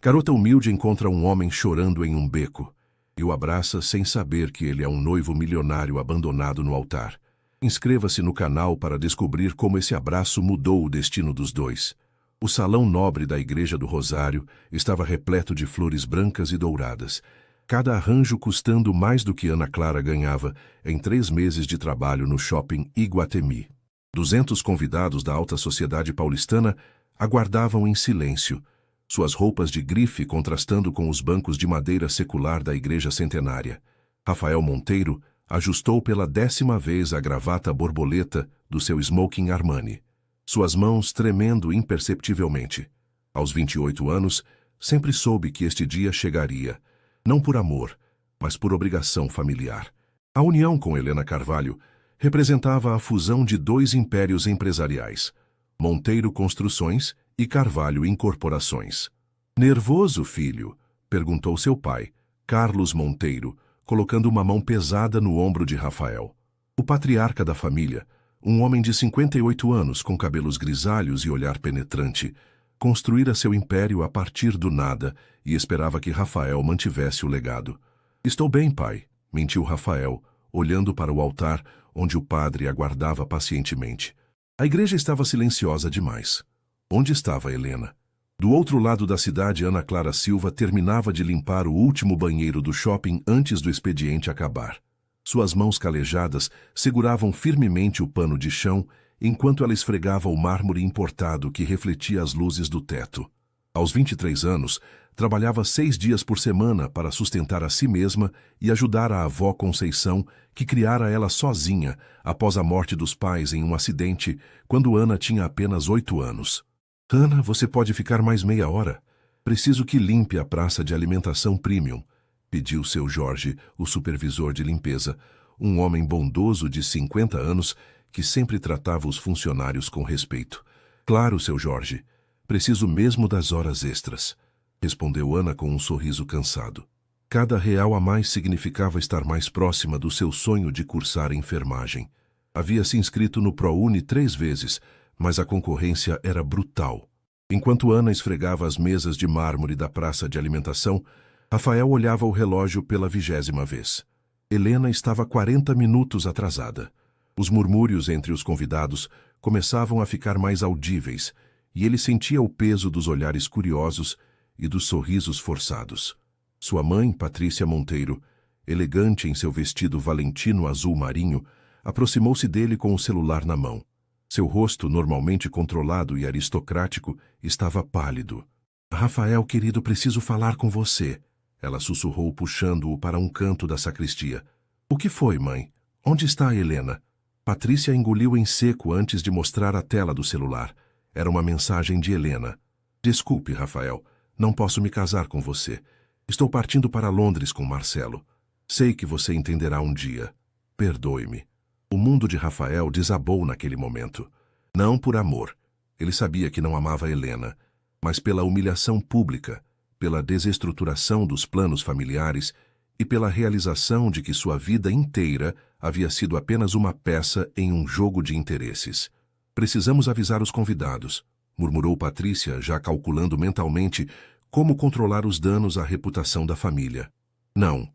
Garota humilde encontra um homem chorando em um beco e o abraça sem saber que ele é um noivo milionário abandonado no altar. Inscreva-se no canal para descobrir como esse abraço mudou o destino dos dois. O salão nobre da Igreja do Rosário estava repleto de flores brancas e douradas, cada arranjo custando mais do que Ana Clara ganhava em 3 meses de trabalho no shopping Iguatemi. 200 convidados da alta sociedade paulistana aguardavam em silêncio, suas roupas de grife contrastando com os bancos de madeira secular da igreja centenária. Rafael Monteiro ajustou pela 10ª vez a gravata borboleta do seu smoking Armani, suas mãos tremendo imperceptivelmente. Aos 28 anos, sempre soube que este dia chegaria, não por amor, mas por obrigação familiar. A união com Helena Carvalho representava a fusão de 2 impérios empresariais, Monteiro Construções e Carvalho Incorporações. "Nervoso, filho?" perguntou seu pai, Carlos Monteiro, colocando uma mão pesada no ombro de Rafael. O patriarca da família, um homem de 58 anos com cabelos grisalhos e olhar penetrante, construíra seu império a partir do nada e esperava que Rafael mantivesse o legado. "Estou bem, pai", mentiu Rafael, olhando para o altar onde o padre aguardava pacientemente. A igreja estava silenciosa demais. Onde estava Helena? Do outro lado da cidade, Ana Clara Silva terminava de limpar o último banheiro do shopping antes do expediente acabar. Suas mãos calejadas seguravam firmemente o pano de chão enquanto ela esfregava o mármore importado que refletia as luzes do teto. Aos 23 anos, trabalhava 6 dias por semana para sustentar a si mesma e ajudar a avó Conceição, que criara ela sozinha após a morte dos pais em um acidente, quando Ana tinha apenas 8 anos. "Ana, você pode ficar mais meia hora? Preciso que limpe a praça de alimentação premium", pediu seu Jorge, o supervisor de limpeza, um homem bondoso de 50 anos que sempre tratava os funcionários com respeito. "Claro, seu Jorge. Preciso mesmo das horas extras", respondeu Ana com um sorriso cansado. Cada real a mais significava estar mais próxima do seu sonho de cursar enfermagem. Havia se inscrito no ProUni 3 vezes, mas a concorrência era brutal. Enquanto Ana esfregava as mesas de mármore da praça de alimentação, Rafael olhava o relógio pela 20ª vez. Helena estava 40 minutos atrasada. Os murmúrios entre os convidados começavam a ficar mais audíveis, e ele sentia o peso dos olhares curiosos e dos sorrisos forçados. Sua mãe, Patrícia Monteiro, elegante em seu vestido valentino azul marinho, aproximou-se dele com o celular na mão. Seu rosto, normalmente controlado e aristocrático, estava pálido. "Rafael, querido, preciso falar com você", ela sussurrou, puxando-o para um canto da sacristia. "O que foi, mãe? Onde está a Helena?" Patrícia engoliu em seco antes de mostrar a tela do celular. Era uma mensagem de Helena. "Desculpe, Rafael, não posso me casar com você. Estou partindo para Londres com Marcelo. Sei que você entenderá um dia. Perdoe-me." O mundo de Rafael desabou naquele momento. Não por amor. Ele sabia que não amava Helena, mas pela humilhação pública, pela desestruturação dos planos familiares e pela realização de que sua vida inteira havia sido apenas uma peça em um jogo de interesses. "Precisamos avisar os convidados", murmurou Patrícia, já calculando mentalmente como controlar os danos à reputação da família. "Não",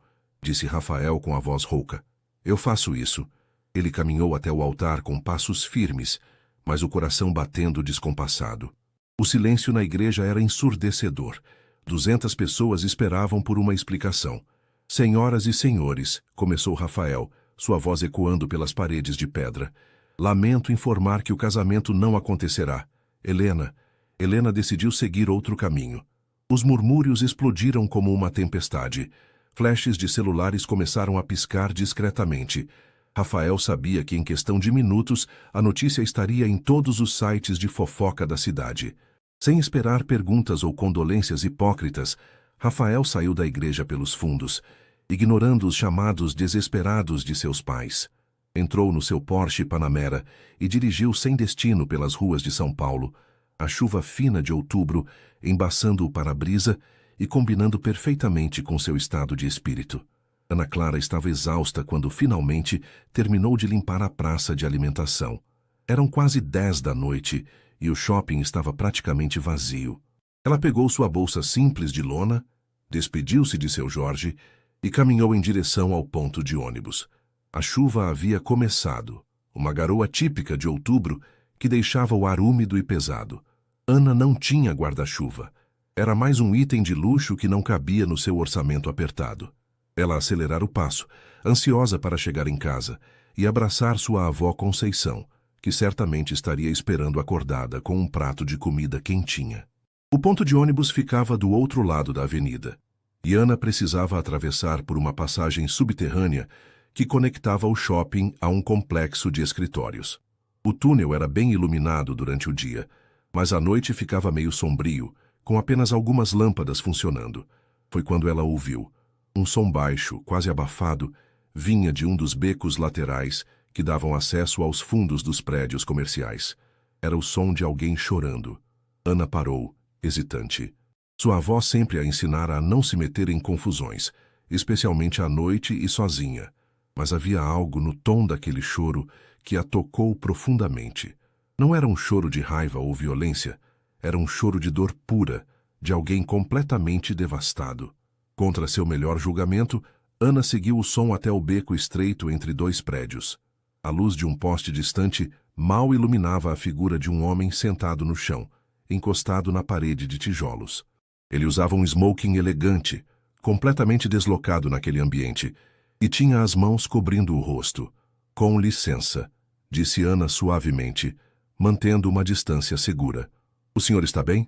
disse Rafael com a voz rouca. "Eu faço isso." Ele caminhou até o altar com passos firmes, mas o coração batendo descompassado. O silêncio na igreja era ensurdecedor. 200 pessoas esperavam por uma explicação. "Senhoras e senhores", começou Rafael, sua voz ecoando pelas paredes de pedra. "Lamento informar que o casamento não acontecerá. Helena decidiu seguir outro caminho." Os murmúrios explodiram como uma tempestade. Flashes de celulares começaram a piscar discretamente. Rafael sabia que em questão de minutos a notícia estaria em todos os sites de fofoca da cidade. Sem esperar perguntas ou condolências hipócritas, Rafael saiu da igreja pelos fundos, ignorando os chamados desesperados de seus pais. Entrou no seu Porsche Panamera e dirigiu sem destino pelas ruas de São Paulo, a chuva fina de outubro embaçando o para-brisa e combinando perfeitamente com seu estado de espírito. Ana Clara estava exausta quando finalmente terminou de limpar a praça de alimentação. Eram quase 10 da noite e o shopping estava praticamente vazio. Ela pegou sua bolsa simples de lona, despediu-se de seu Jorge e caminhou em direção ao ponto de ônibus. A chuva havia começado, uma garoa típica de outubro que deixava o ar úmido e pesado. Ana não tinha guarda-chuva. Era mais um item de luxo que não cabia no seu orçamento apertado. Ela acelerara o passo, ansiosa para chegar em casa e abraçar sua avó Conceição, que certamente estaria esperando acordada com um prato de comida quentinha. O ponto de ônibus ficava do outro lado da avenida, e Ana precisava atravessar por uma passagem subterrânea que conectava o shopping a um complexo de escritórios. O túnel era bem iluminado durante o dia, mas à noite ficava meio sombrio, com apenas algumas lâmpadas funcionando. Foi quando ela ouviu. Um som baixo, quase abafado, vinha de um dos becos laterais que davam acesso aos fundos dos prédios comerciais. Era o som de alguém chorando. Ana parou, hesitante. Sua avó sempre a ensinara a não se meter em confusões, especialmente à noite e sozinha. Mas havia algo no tom daquele choro que a tocou profundamente. Não era um choro de raiva ou violência, era um choro de dor pura, de alguém completamente devastado. Contra seu melhor julgamento, Ana seguiu o som até o beco estreito entre dois prédios. A luz de um poste distante mal iluminava a figura de um homem sentado no chão, encostado na parede de tijolos. Ele usava um smoking elegante, completamente deslocado naquele ambiente, e tinha as mãos cobrindo o rosto. Com licença, disse Ana suavemente, mantendo uma distância segura. O senhor está bem?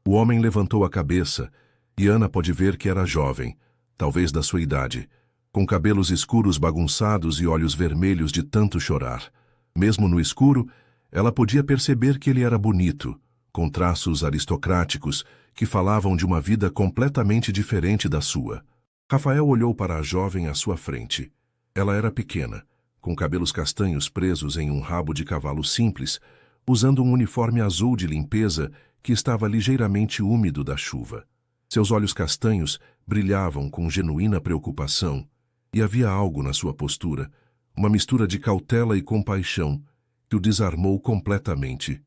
O homem levantou a cabeça, e Ana pôde ver que era jovem, talvez da sua idade, com cabelos escuros bagunçados e olhos vermelhos de tanto chorar. Mesmo no escuro, ela podia perceber que ele era bonito, com traços aristocráticos que falavam de uma vida completamente diferente da sua. Rafael olhou para a jovem à sua frente. Ela era pequena, com cabelos castanhos presos em um rabo de cavalo simples, usando um uniforme azul de limpeza que estava ligeiramente úmido da chuva. Seus olhos castanhos brilhavam com genuína preocupação, e havia algo na sua postura, uma mistura de cautela e compaixão, que o desarmou completamente.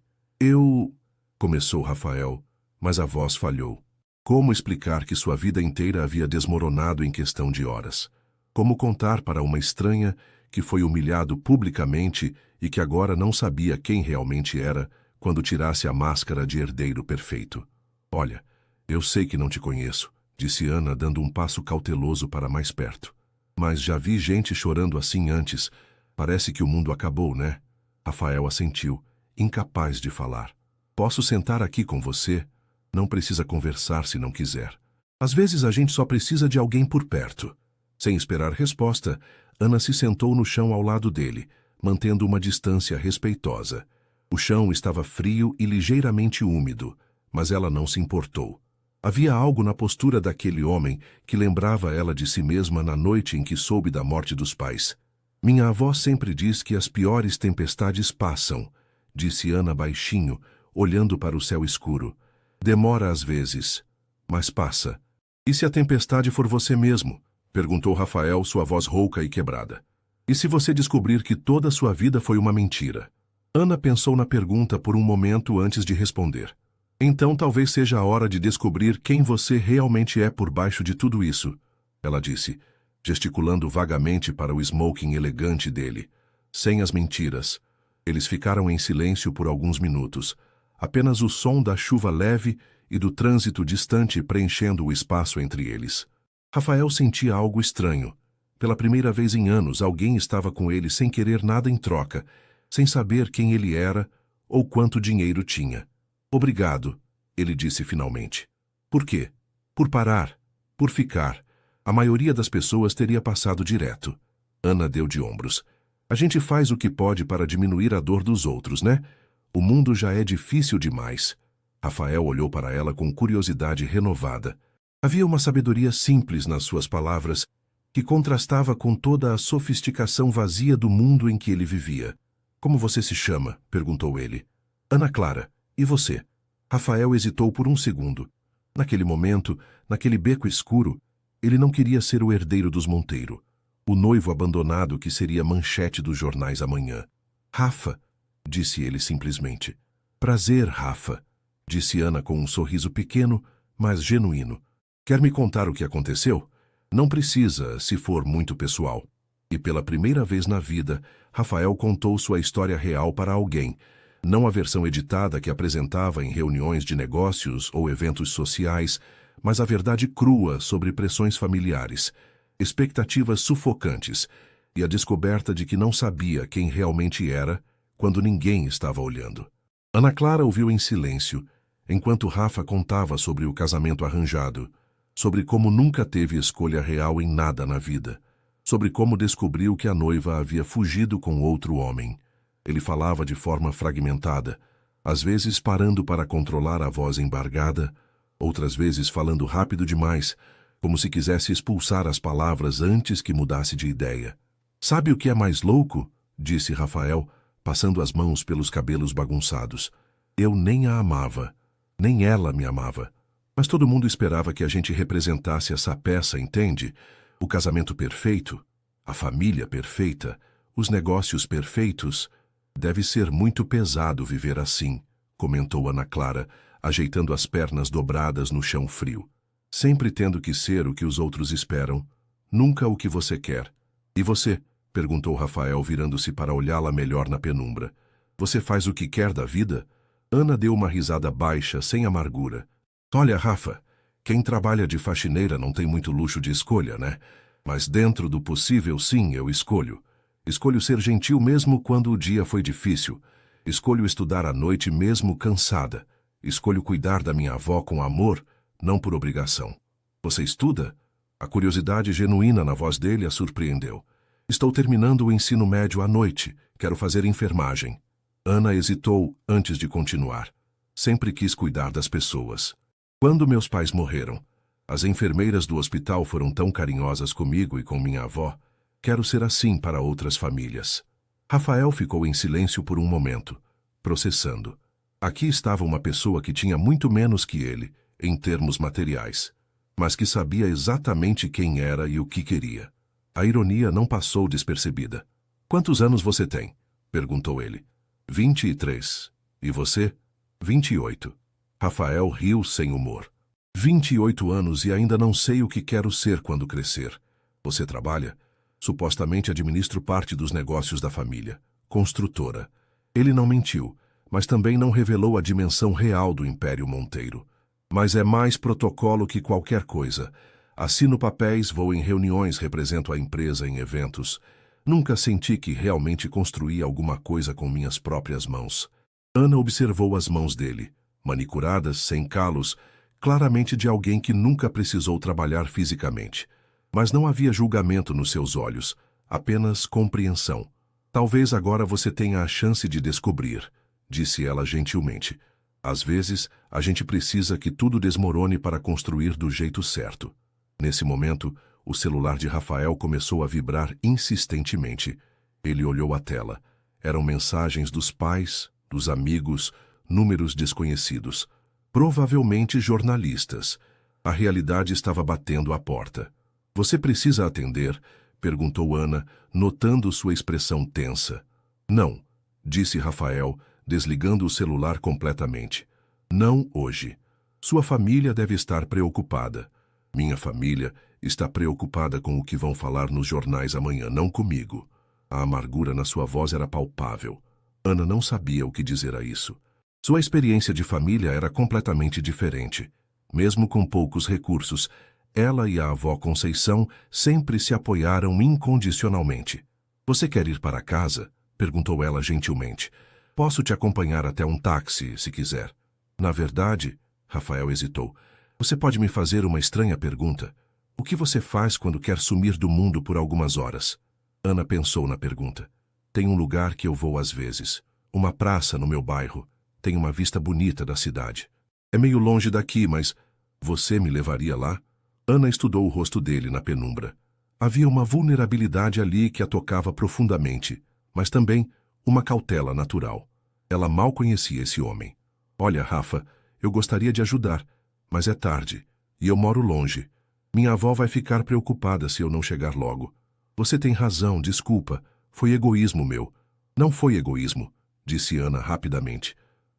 Começou Rafael, mas a voz falhou. Como explicar que sua vida inteira havia desmoronado em questão de horas? Como contar para uma estranha que foi humilhado publicamente e que agora não sabia quem realmente era quando tirasse a máscara de herdeiro perfeito? Olha, eu sei que não te conheço, disse Ana, dando um passo cauteloso para mais perto. Mas já vi gente chorando assim antes. Parece que o mundo acabou, né? Rafael assentiu, incapaz de falar. Posso sentar aqui com você? Não precisa conversar se não quiser. Às vezes a gente só precisa de alguém por perto. Sem esperar resposta, Ana se sentou no chão ao lado dele, mantendo uma distância respeitosa. O chão estava frio e ligeiramente úmido, mas ela não se importou. Havia algo na postura daquele homem que lembrava ela de si mesma na noite em que soube da morte dos pais. Minha avó sempre diz que as piores tempestades passam, disse Ana baixinho, olhando para o céu escuro. Demora às vezes, mas passa. E se a tempestade for você mesmo? Perguntou Rafael, sua voz rouca e quebrada. E se você descobrir que toda a sua vida foi uma mentira? Ana pensou na pergunta por um momento antes de responder. Então talvez seja a hora de descobrir quem você realmente é por baixo de tudo isso, ela disse, gesticulando vagamente para o smoking elegante dele. Sem as mentiras. Eles ficaram em silêncio por alguns minutos, apenas o som da chuva leve e do trânsito distante preenchendo o espaço entre eles. Rafael sentia algo estranho. Pela primeira vez em anos, alguém estava com ele sem querer nada em troca, sem saber quem ele era ou quanto dinheiro tinha. Obrigado, ele disse finalmente. Por quê? Por parar. Por ficar. A maioria das pessoas teria passado direto. Ana deu de ombros. A gente faz o que pode para diminuir a dor dos outros, né? O mundo já é difícil demais. Rafael olhou para ela com curiosidade renovada. Havia uma sabedoria simples nas suas palavras que contrastava com toda a sofisticação vazia do mundo em que ele vivia. Como você se chama? Perguntou ele. Ana Clara. E você? Rafael hesitou por um segundo. Naquele momento, naquele beco escuro, ele não queria ser o herdeiro dos Monteiro, o noivo abandonado que seria manchete dos jornais amanhã. Rafa, disse ele simplesmente. Prazer, Rafa, disse Ana com um sorriso pequeno, mas genuíno. Quer me contar o que aconteceu? Não precisa, se for muito pessoal. E pela primeira vez na vida, Rafael contou sua história real para alguém, não a versão editada que apresentava em reuniões de negócios ou eventos sociais, mas a verdade crua sobre pressões familiares, expectativas sufocantes e a descoberta de que não sabia quem realmente era quando ninguém estava olhando. Ana Clara ouviu em silêncio, enquanto Rafa contava sobre o casamento arranjado, sobre como nunca teve escolha real em nada na vida, sobre como descobriu que a noiva havia fugido com outro homem. Ele falava de forma fragmentada, às vezes parando para controlar a voz embargada, outras vezes falando rápido demais, como se quisesse expulsar as palavras antes que mudasse de ideia. Sabe o que é mais louco? Disse Rafael, passando as mãos pelos cabelos bagunçados. Eu nem a amava, nem ela me amava. Mas todo mundo esperava que a gente representasse essa peça, entende? O casamento perfeito, a família perfeita, os negócios perfeitos. Deve ser muito pesado viver assim, comentou Ana Clara, ajeitando as pernas dobradas no chão frio. Sempre tendo que ser o que os outros esperam, nunca o que você quer. E você? Perguntou Rafael, virando-se para olhá-la melhor na penumbra. Você faz o que quer da vida? Ana deu uma risada baixa, sem amargura. Olha, Rafa, quem trabalha de faxineira não tem muito luxo de escolha, né? Mas dentro do possível, sim, eu escolho. Escolho ser gentil mesmo quando o dia foi difícil. Escolho estudar à noite mesmo cansada. Escolho cuidar da minha avó com amor, não por obrigação. Você estuda? A curiosidade genuína na voz dele a surpreendeu. Estou terminando o ensino médio à noite. Quero fazer enfermagem. Ana hesitou antes de continuar. Sempre quis cuidar das pessoas. Quando meus pais morreram, as enfermeiras do hospital foram tão carinhosas comigo e com minha avó. Quero ser assim para outras famílias. Rafael ficou em silêncio por um momento, processando. Aqui estava uma pessoa que tinha muito menos que ele, em termos materiais, mas que sabia exatamente quem era e o que queria. A ironia não passou despercebida. Quantos anos você tem? Perguntou ele. 23. E você? 28. Rafael riu sem humor. 28 anos e ainda não sei o que quero ser quando crescer. Você trabalha? Supostamente administro parte dos negócios da família. Construtora. Ele não mentiu, mas também não revelou a dimensão real do Império Monteiro. Mas é mais protocolo que qualquer coisa. Assino papéis, vou em reuniões, represento a empresa em eventos. Nunca senti que realmente construí alguma coisa com minhas próprias mãos. Ana observou as mãos dele, manicuradas, sem calos, claramente de alguém que nunca precisou trabalhar fisicamente. Mas não havia julgamento nos seus olhos, apenas compreensão. Talvez agora você tenha a chance de descobrir, disse ela gentilmente. Às vezes, a gente precisa que tudo desmorone para construir do jeito certo. Nesse momento, o celular de Rafael começou a vibrar insistentemente. Ele olhou a tela. Eram mensagens dos pais, dos amigos, números desconhecidos. Provavelmente jornalistas. A realidade estava batendo à porta. Você precisa atender? Perguntou Ana, notando sua expressão tensa. Não, disse Rafael, desligando o celular completamente. Não hoje. Sua família deve estar preocupada. Minha família está preocupada com o que vão falar nos jornais amanhã, não comigo. A amargura na sua voz era palpável. Ana não sabia o que dizer a isso. Sua experiência de família era completamente diferente. Mesmo com poucos recursos, ela e a avó Conceição sempre se apoiaram incondicionalmente. Você quer ir para casa? Perguntou ela gentilmente. Posso te acompanhar até um táxi, se quiser. Na verdade, Rafael hesitou. Você pode me fazer uma estranha pergunta? O que você faz quando quer sumir do mundo por algumas horas? Ana pensou na pergunta. Tem um lugar que eu vou às vezes. Uma praça no meu bairro. Tem uma vista bonita da cidade. É meio longe daqui, mas você me levaria lá? Ana estudou o rosto dele na penumbra. Havia uma vulnerabilidade ali que a tocava profundamente, mas também uma cautela natural. Ela mal conhecia esse homem. Olha, Rafa, eu gostaria de ajudar, mas é tarde, e eu moro longe. Minha avó vai ficar preocupada se eu não chegar logo. Você tem razão, desculpa. Foi egoísmo meu. Não foi egoísmo, disse Ana rapidamente.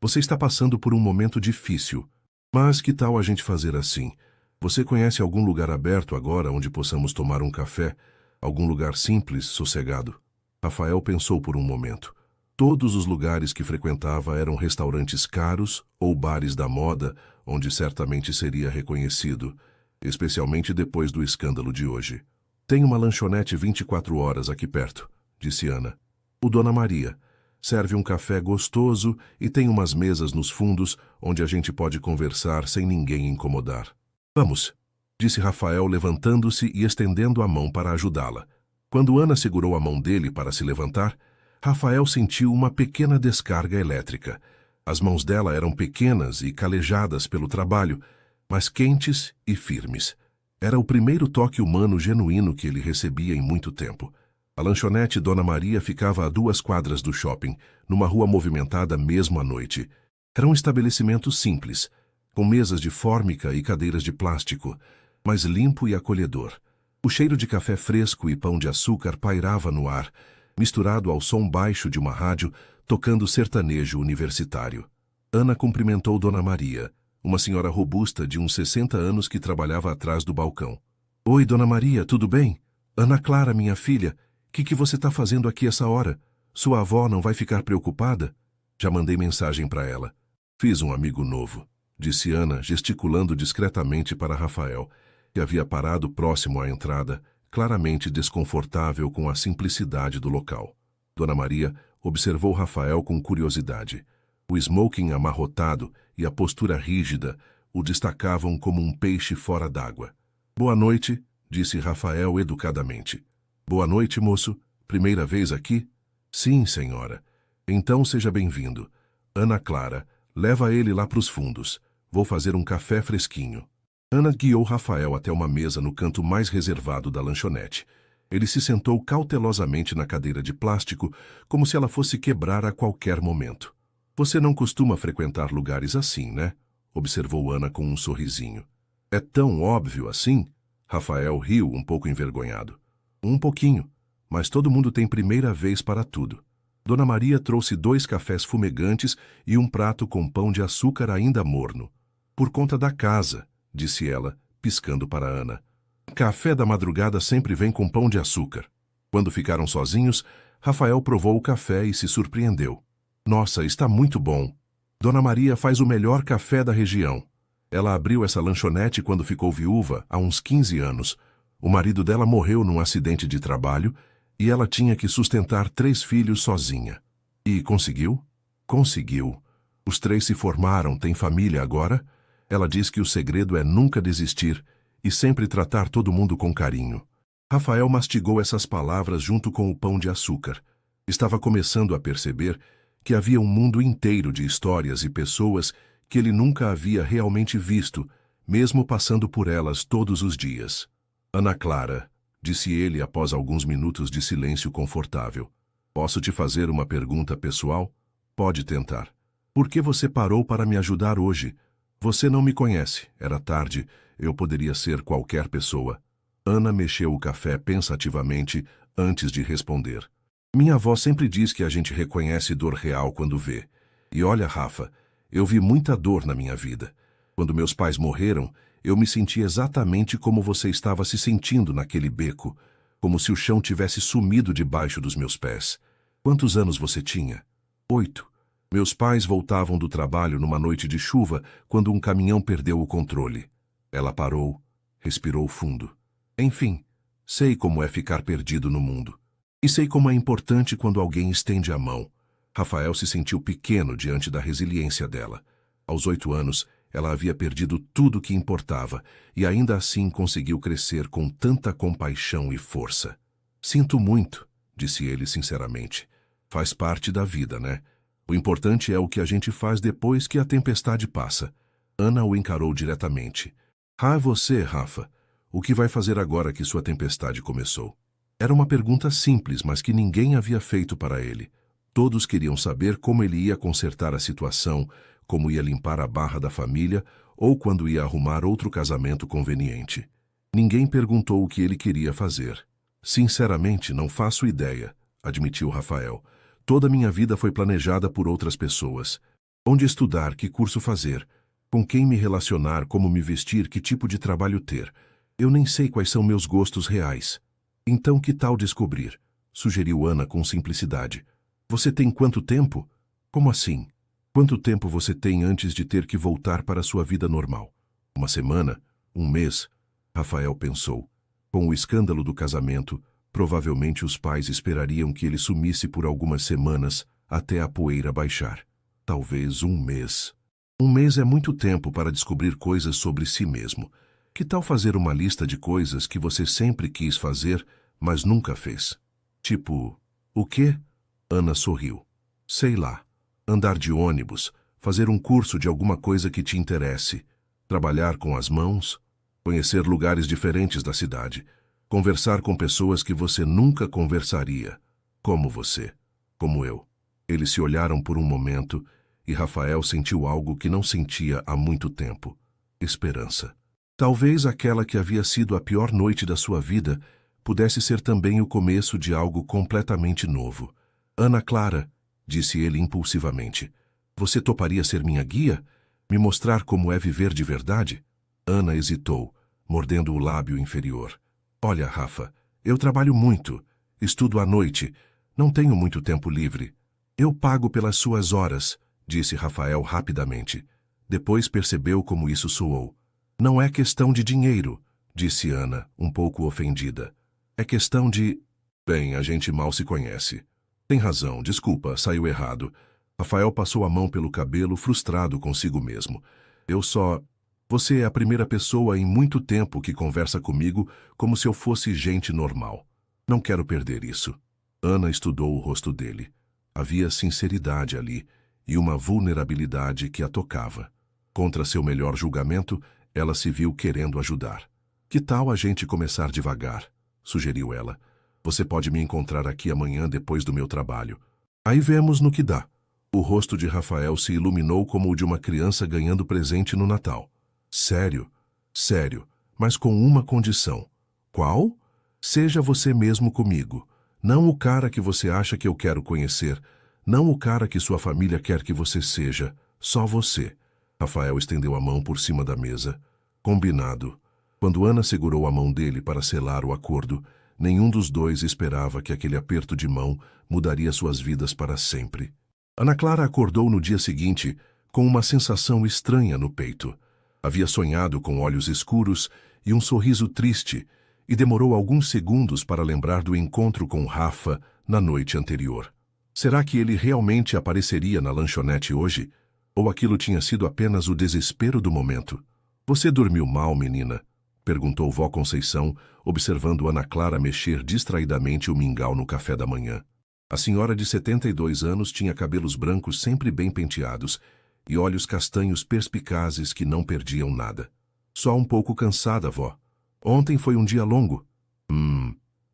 Você está passando por um momento difícil, mas que tal a gente fazer assim? Você conhece algum lugar aberto agora onde possamos tomar um café? Algum lugar simples, sossegado? Rafael pensou por um momento. Todos os lugares que frequentava eram restaurantes caros ou bares da moda, onde certamente seria reconhecido, especialmente depois do escândalo de hoje. Tem uma lanchonete 24 horas aqui perto, disse Ana. O Dona Maria. Serve um café gostoso e tem umas mesas nos fundos onde a gente pode conversar sem ninguém incomodar. Vamos, disse Rafael levantando-se e estendendo a mão para ajudá-la. Quando Ana segurou a mão dele para se levantar, Rafael sentiu uma pequena descarga elétrica. As mãos dela eram pequenas e calejadas pelo trabalho, mas quentes e firmes. Era o primeiro toque humano genuíno que ele recebia em muito tempo. A lanchonete Dona Maria ficava a 2 quadras do shopping, numa rua movimentada mesmo à noite. Era um estabelecimento simples, com mesas de fórmica e cadeiras de plástico, mas limpo e acolhedor. O cheiro de café fresco e pão de açúcar pairava no ar, misturado ao som baixo de uma rádio tocando sertanejo universitário. Ana cumprimentou Dona Maria, uma senhora robusta de uns 60 anos que trabalhava atrás do balcão. Oi, Dona Maria, tudo bem? Ana Clara, minha filha, que você está fazendo aqui essa hora? Sua avó não vai ficar preocupada? Já mandei mensagem para ela. Fiz um amigo novo, disse Ana, gesticulando discretamente para Rafael, que havia parado próximo à entrada, claramente desconfortável com a simplicidade do local. Dona Maria observou Rafael com curiosidade. O smoking amarrotado e a postura rígida o destacavam como um peixe fora d'água. Boa noite, disse Rafael educadamente. Boa noite, moço. Primeira vez aqui? Sim, senhora. Então seja bem-vindo. Ana Clara, leva ele lá para os fundos. Vou fazer um café fresquinho. Ana guiou Rafael até uma mesa no canto mais reservado da lanchonete. Ele se sentou cautelosamente na cadeira de plástico, como se ela fosse quebrar a qualquer momento. Você não costuma frequentar lugares assim, né? Observou Ana com um sorrisinho. É tão óbvio assim? Rafael riu um pouco envergonhado. Um pouquinho, mas todo mundo tem primeira vez para tudo. Dona Maria trouxe 2 cafés fumegantes e um prato com pão de açúcar ainda morno. Por conta da casa, disse ela, piscando para Ana. Café da madrugada sempre vem com pão de açúcar. Quando ficaram sozinhos, Rafael provou o café e se surpreendeu. Nossa, está muito bom. Dona Maria faz o melhor café da região. Ela abriu essa lanchonete quando ficou viúva, há uns 15 anos. O marido dela morreu num acidente de trabalho e ela tinha que sustentar 3 filhos sozinha. E conseguiu? Conseguiu. Os 3 se formaram, têm família agora. Ela diz que o segredo é nunca desistir e sempre tratar todo mundo com carinho. Rafael mastigou essas palavras junto com o pão de açúcar. Estava começando a perceber que havia um mundo inteiro de histórias e pessoas que ele nunca havia realmente visto, mesmo passando por elas todos os dias. Ana Clara, disse ele após alguns minutos de silêncio confortável. Posso te fazer uma pergunta pessoal? Pode tentar. Por que você parou para me ajudar hoje? Você não me conhece. Era tarde. Eu poderia ser qualquer pessoa. Ana mexeu o café pensativamente antes de responder. Minha avó sempre diz que a gente reconhece dor real quando vê. E olha, Rafa, eu vi muita dor na minha vida. Quando meus pais morreram, eu me senti exatamente como você estava se sentindo naquele beco, como se o chão tivesse sumido debaixo dos meus pés. Quantos anos você tinha? 8. Meus pais voltavam do trabalho numa noite de chuva quando um caminhão perdeu o controle. Ela parou, respirou fundo. Enfim, sei como é ficar perdido no mundo. E sei como é importante quando alguém estende a mão. Rafael se sentiu pequeno diante da resiliência dela. Aos 8 anos, ela havia perdido tudo que importava e ainda assim conseguiu crescer com tanta compaixão e força. Sinto muito, disse ele sinceramente. Faz parte da vida, né? O importante é o que a gente faz depois que a tempestade passa. Ana o encarou diretamente. Você, Rafa, o que vai fazer agora que sua tempestade começou? Era uma pergunta simples, mas que ninguém havia feito para ele. Todos queriam saber como ele ia consertar a situação, como ia limpar a barra da família ou quando ia arrumar outro casamento conveniente. Ninguém perguntou o que ele queria fazer. Sinceramente, não faço ideia, admitiu Rafael. Toda minha vida foi planejada por outras pessoas. Onde estudar, que curso fazer, com quem me relacionar, como me vestir, que tipo de trabalho ter. Eu nem sei quais são meus gostos reais. Então que tal descobrir? Sugeriu Ana com simplicidade. Você tem quanto tempo? Como assim? Quanto tempo você tem antes de ter que voltar para sua vida normal? Uma semana? Um mês? Rafael pensou. Com o escândalo do casamento, provavelmente os pais esperariam que ele sumisse por algumas semanas até a poeira baixar. Talvez um mês. Um mês é muito tempo para descobrir coisas sobre si mesmo. Que tal fazer uma lista de coisas que você sempre quis fazer, mas nunca fez? Tipo, o quê? Ana sorriu. Sei lá. Andar de ônibus, fazer um curso de alguma coisa que te interesse, trabalhar com as mãos, conhecer lugares diferentes da cidade, conversar com pessoas que você nunca conversaria, como você, como eu. Eles se olharam por um momento e Rafael sentiu algo que não sentia há muito tempo: esperança. Talvez aquela que havia sido a pior noite da sua vida pudesse ser também o começo de algo completamente novo. Ana Clara, disse ele impulsivamente, você toparia ser minha guia? Me mostrar como é viver de verdade? Ana hesitou, mordendo o lábio inferior. Olha, Rafa, eu trabalho muito, estudo à noite, não tenho muito tempo livre. Eu pago pelas suas horas, disse Rafael rapidamente. Depois percebeu como isso soou. Não é questão de dinheiro, disse Ana, um pouco ofendida. É questão de... Bem, a gente mal se conhece. Tem razão, desculpa, saiu errado. Rafael passou a mão pelo cabelo, frustrado consigo mesmo. Você é a primeira pessoa em muito tempo que conversa comigo como se eu fosse gente normal. Não quero perder isso. Ana estudou o rosto dele. Havia sinceridade ali e uma vulnerabilidade que a tocava. Contra seu melhor julgamento, ela se viu querendo ajudar. Que tal a gente começar devagar? Sugeriu ela. Você pode me encontrar aqui amanhã depois do meu trabalho. Aí vemos no que dá. O rosto de Rafael se iluminou como o de uma criança ganhando presente no Natal. Sério, sério, mas com uma condição. Qual? Seja você mesmo comigo. Não o cara que você acha que eu quero conhecer. Não o cara que sua família quer que você seja. Só você. Rafael estendeu a mão por cima da mesa. Combinado. Quando Ana segurou a mão dele para selar o acordo, nenhum dos dois esperava que aquele aperto de mão mudaria suas vidas para sempre. Ana Clara acordou no dia seguinte com uma sensação estranha no peito. Havia sonhado com olhos escuros e um sorriso triste, e demorou alguns segundos para lembrar do encontro com Rafa na noite anterior. Será que ele realmente apareceria na lanchonete hoje? Ou aquilo tinha sido apenas o desespero do momento? Você dormiu mal, menina? Perguntou vó Conceição, observando Ana Clara mexer distraidamente o mingau no café da manhã. A senhora de 72 anos tinha cabelos brancos sempre bem penteados e olhos castanhos perspicazes que não perdiam nada. Só um pouco cansada, vó. Ontem foi um dia longo.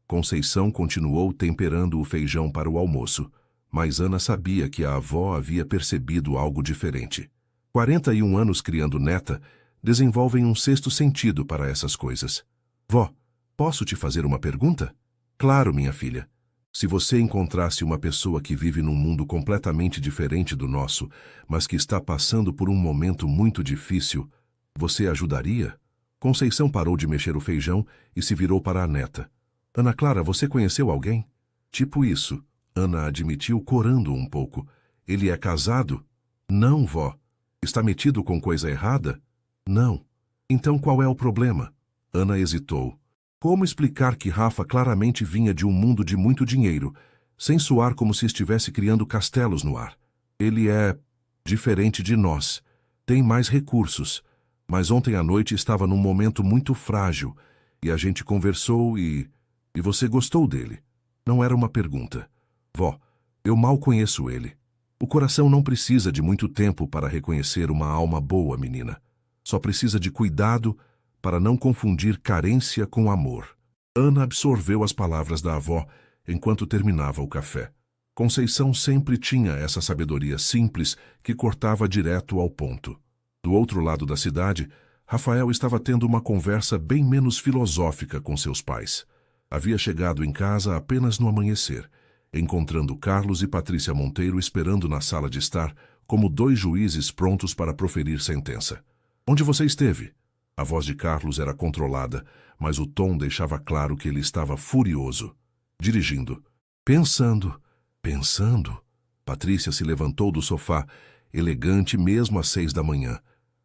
Conceição continuou temperando o feijão para o almoço, mas Ana sabia que a avó havia percebido algo diferente. 41 anos criando neta desenvolvem um sexto sentido para essas coisas. Vó, posso te fazer uma pergunta? Claro, minha filha. Se você encontrasse uma pessoa que vive num mundo completamente diferente do nosso, mas que está passando por um momento muito difícil, você ajudaria? Conceição parou de mexer o feijão e se virou para a neta. Ana Clara, você conheceu alguém? Tipo isso, Ana admitiu, corando um pouco. Ele é casado? Não, vó. Está metido com coisa errada? Não. Então qual é o problema? Ana hesitou. Como explicar que Rafa claramente vinha de um mundo de muito dinheiro, sem soar como se estivesse criando castelos no ar? Ele é diferente de nós. Tem mais recursos. Mas ontem à noite estava num momento muito frágil, e a gente conversou e você gostou dele. Não era uma pergunta. Vó, eu mal conheço ele. O coração não precisa de muito tempo para reconhecer uma alma boa, menina. Só precisa de cuidado para não confundir carência com amor. Ana absorveu as palavras da avó enquanto terminava o café. Conceição sempre tinha essa sabedoria simples que cortava direto ao ponto. Do outro lado da cidade, Rafael estava tendo uma conversa bem menos filosófica com seus pais. Havia chegado em casa apenas no amanhecer, encontrando Carlos e Patrícia Monteiro esperando na sala de estar como dois juízes prontos para proferir sentença. Onde você esteve? A voz de Carlos era controlada, mas o tom deixava claro que ele estava furioso. Dirigindo. Pensando. Patrícia se levantou do sofá, elegante mesmo às 6 da manhã.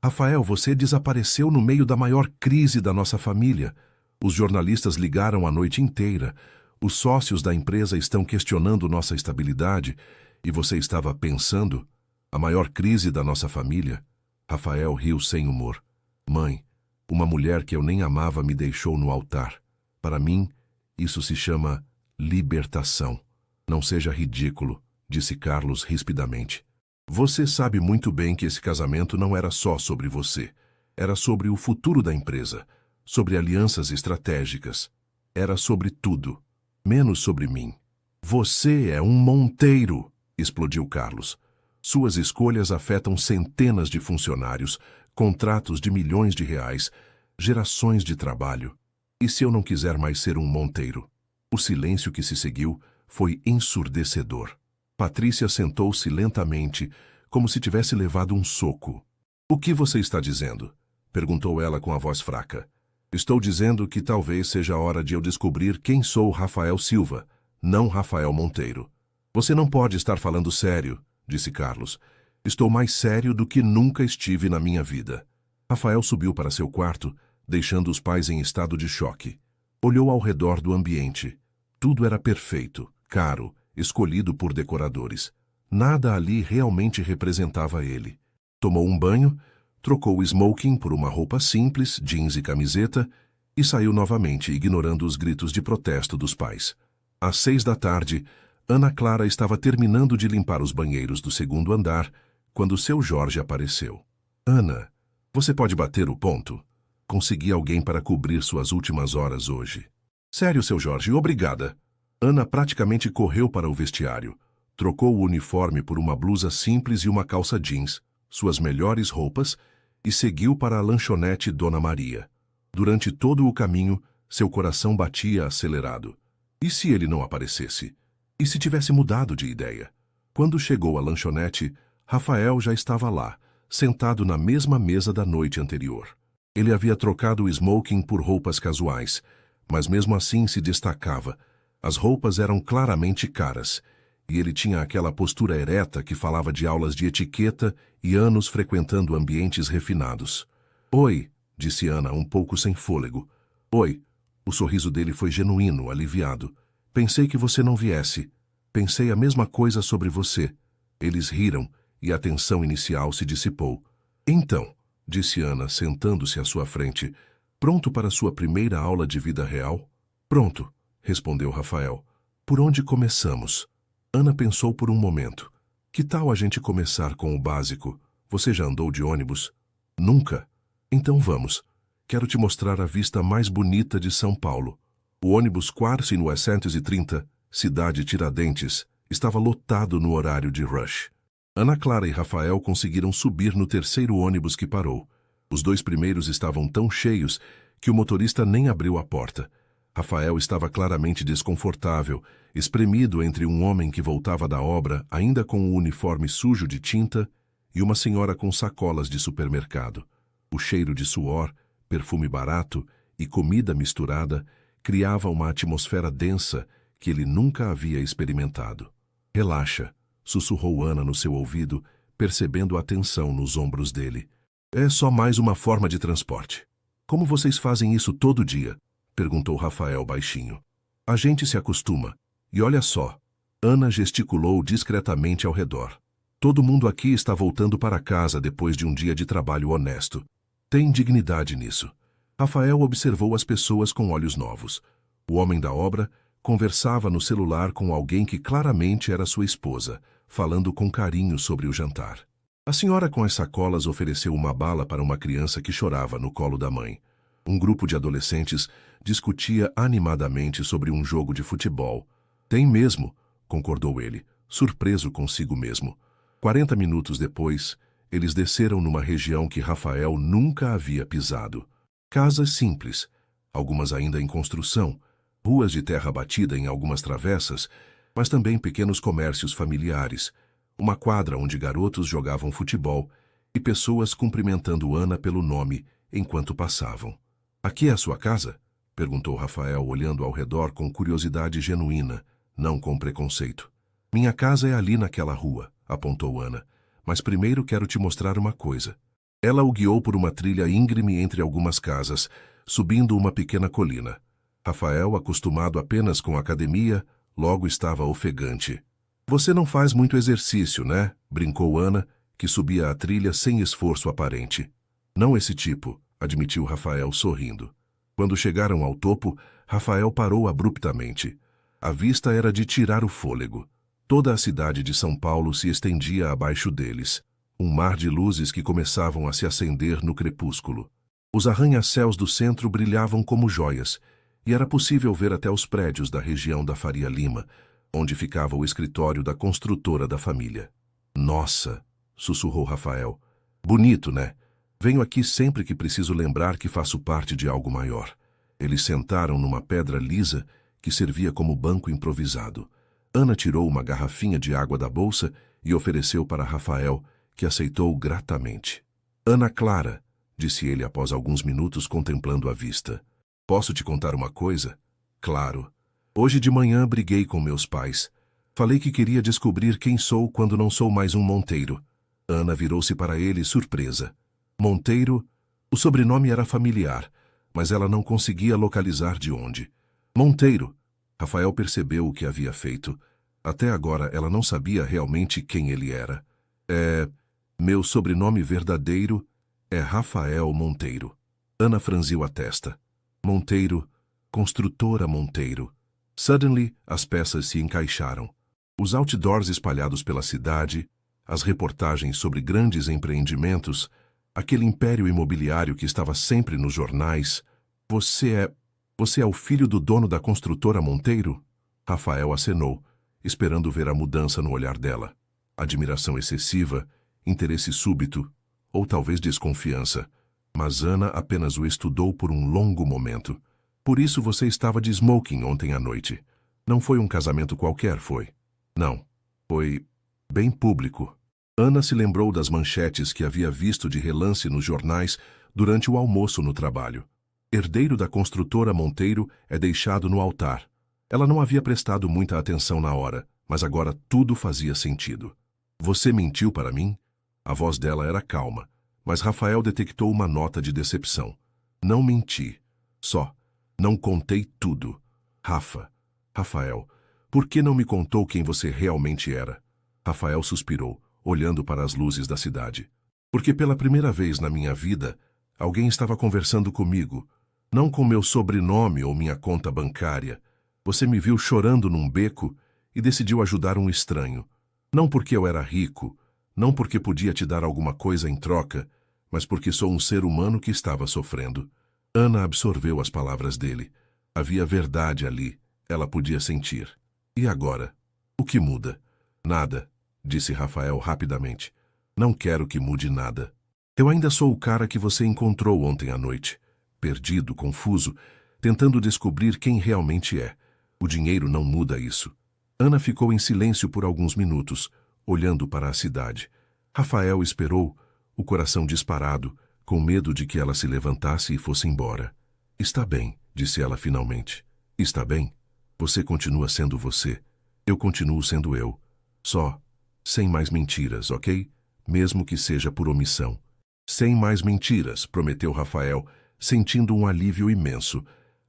Rafael, você desapareceu no meio da maior crise da nossa família. Os jornalistas ligaram a noite inteira. Os sócios da empresa estão questionando nossa estabilidade. E você estava pensando? A maior crise da nossa família? Rafael riu sem humor. Mãe, uma mulher que eu nem amava me deixou no altar. Para mim, isso se chama libertação. Não seja ridículo, disse Carlos rispidamente. Você sabe muito bem que esse casamento não era só sobre você. Era sobre o futuro da empresa, sobre alianças estratégicas. Era sobre tudo, menos sobre mim. Você é um monteiro, explodiu Carlos. Suas escolhas afetam centenas de funcionários, contratos de milhões de reais, gerações de trabalho. E se eu não quiser mais ser um monteiro? O silêncio que se seguiu foi ensurdecedor. Patrícia sentou-se lentamente, como se tivesse levado um soco. O que você está dizendo? Perguntou ela com a voz fraca. Estou dizendo que talvez seja a hora de eu descobrir quem sou Rafael Silva, não Rafael Monteiro. Você não pode estar falando sério, disse Carlos. Estou mais sério do que nunca estive na minha vida. Rafael subiu para seu quarto, deixando os pais em estado de choque. Olhou ao redor do ambiente. Tudo era perfeito, caro, escolhido por decoradores. Nada ali realmente representava ele. Tomou um banho, trocou o smoking por uma roupa simples, jeans e camiseta, e saiu novamente, ignorando os gritos de protesto dos pais. Às 6 da tarde, Ana Clara estava terminando de limpar os banheiros do segundo andar, quando seu Jorge apareceu. Ana, você pode bater o ponto? Consegui alguém para cobrir suas últimas horas hoje. Sério, seu Jorge, obrigada. Ana praticamente correu para o vestiário. Trocou o uniforme por uma blusa simples e uma calça jeans, suas melhores roupas, e seguiu para a lanchonete Dona Maria. Durante todo o caminho, seu coração batia acelerado. E se ele não aparecesse? E se tivesse mudado de ideia? Quando chegou à lanchonete, Rafael já estava lá, sentado na mesma mesa da noite anterior. Ele havia trocado o smoking por roupas casuais, mas mesmo assim se destacava. As roupas eram claramente caras, e ele tinha aquela postura ereta que falava de aulas de etiqueta e anos frequentando ambientes refinados. Oi, disse Ana, um pouco sem fôlego. Oi. O sorriso dele foi genuíno, aliviado. Pensei que você não viesse. Pensei a mesma coisa sobre você. Eles riram, e a tensão inicial se dissipou. Então, disse Ana, sentando-se à sua frente, pronto para sua primeira aula de vida real? Pronto, respondeu Rafael. Por onde começamos? Ana pensou por um momento. Que tal a gente começar com o básico? Você já andou de ônibus? Nunca? Então vamos. Quero te mostrar a vista mais bonita de São Paulo. O ônibus Quartz 930, cidade Tiradentes, estava lotado no horário de rush. Ana Clara e Rafael conseguiram subir no terceiro ônibus que parou. Os dois primeiros estavam tão cheios que o motorista nem abriu a porta. Rafael estava claramente desconfortável, espremido entre um homem que voltava da obra, ainda com o uniforme sujo de tinta, e uma senhora com sacolas de supermercado. O cheiro de suor, perfume barato e comida misturada criava uma atmosfera densa que ele nunca havia experimentado. Relaxa, sussurrou Ana no seu ouvido, percebendo a tensão nos ombros dele. É só mais uma forma de transporte. Como vocês fazem isso todo dia? Perguntou Rafael baixinho. A gente se acostuma. E olha só. Ana gesticulou discretamente ao redor. Todo mundo aqui está voltando para casa depois de um dia de trabalho honesto. Tem dignidade nisso. Rafael observou as pessoas com olhos novos. O homem da obra conversava no celular com alguém que claramente era sua esposa, falando com carinho sobre o jantar. A senhora com as sacolas ofereceu uma bala para uma criança que chorava no colo da mãe. Um grupo de adolescentes discutia animadamente sobre um jogo de futebol. Tem mesmo, concordou ele, surpreso consigo mesmo. 40 minutos depois, eles desceram numa região que Rafael nunca havia pisado. Casas simples, algumas ainda em construção, ruas de terra batida em algumas travessas, mas também pequenos comércios familiares, uma quadra onde garotos jogavam futebol e pessoas cumprimentando Ana pelo nome enquanto passavam. Aqui é a sua casa? Perguntou Rafael, olhando ao redor com curiosidade genuína, não com preconceito. Minha casa é ali naquela rua, apontou Ana, mas primeiro quero te mostrar uma coisa. Ela o guiou por uma trilha íngreme entre algumas casas, subindo uma pequena colina. Rafael, acostumado apenas com a academia, logo estava ofegante. Você não faz muito exercício, né? Brincou Ana, que subia a trilha sem esforço aparente. Não esse tipo, admitiu Rafael sorrindo. Quando chegaram ao topo, Rafael parou abruptamente. A vista era de tirar o fôlego. Toda a cidade de São Paulo se estendia abaixo deles. Um mar de luzes que começavam a se acender no crepúsculo. Os arranha-céus do centro brilhavam como joias, e era possível ver até os prédios da região da Faria Lima, onde ficava o escritório da construtora da família. Nossa, sussurrou Rafael. Bonito, né? Venho aqui sempre que preciso lembrar que faço parte de algo maior. Eles sentaram numa pedra lisa que servia como banco improvisado. Ana tirou uma garrafinha de água da bolsa e ofereceu para Rafael, que aceitou gratamente. Ana Clara, disse ele após alguns minutos contemplando a vista. Posso te contar uma coisa? Claro. Hoje de manhã briguei com meus pais. Falei que queria descobrir quem sou quando não sou mais um Monteiro. Ana virou-se para ele surpresa. Monteiro? O sobrenome era familiar, mas ela não conseguia localizar de onde. Monteiro. Rafael percebeu o que havia feito. Até agora ela não sabia realmente quem ele era. Meu sobrenome verdadeiro é Rafael Monteiro. Ana franziu a testa. Monteiro, construtora Monteiro. Suddenly, as peças se encaixaram. Os outdoors espalhados pela cidade, as reportagens sobre grandes empreendimentos, aquele império imobiliário que estava sempre nos jornais. Você é o filho do dono da construtora Monteiro? Rafael acenou, esperando ver a mudança no olhar dela. Admiração excessiva, interesse súbito, ou talvez desconfiança. Mas Ana apenas o estudou por um longo momento. Por isso você estava de smoking ontem à noite. Não foi um casamento qualquer, foi? Não. Foi bem público. Ana se lembrou das manchetes que havia visto de relance nos jornais durante o almoço no trabalho. Herdeiro da construtora Monteiro é deixado no altar. Ela não havia prestado muita atenção na hora, mas agora tudo fazia sentido. Você mentiu para mim? A voz dela era calma, mas Rafael detectou uma nota de decepção. Não menti. Só. Não contei tudo. Rafael, por que não me contou quem você realmente era? Rafael suspirou, olhando para as luzes da cidade. Porque pela primeira vez na minha vida, alguém estava conversando comigo, não com meu sobrenome ou minha conta bancária. Você me viu chorando num beco e decidiu ajudar um estranho. Não porque eu era rico, não porque podia te dar alguma coisa em troca, mas porque sou um ser humano que estava sofrendo. Ana absorveu as palavras dele. Havia verdade ali, ela podia sentir. E agora? O que muda? Nada, disse Rafael rapidamente. Não quero que mude nada. Eu ainda sou o cara que você encontrou ontem à noite. Perdido, confuso, tentando descobrir quem realmente é. O dinheiro não muda isso. Ana ficou em silêncio por alguns minutos, olhando para a cidade. Rafael esperou, o coração disparado, com medo de que ela se levantasse e fosse embora. Está bem, disse ela finalmente. Está bem? Você continua sendo você. Eu continuo sendo eu. Só, sem mais mentiras, ok? Mesmo que seja por omissão. Sem mais mentiras, prometeu Rafael, sentindo um alívio imenso.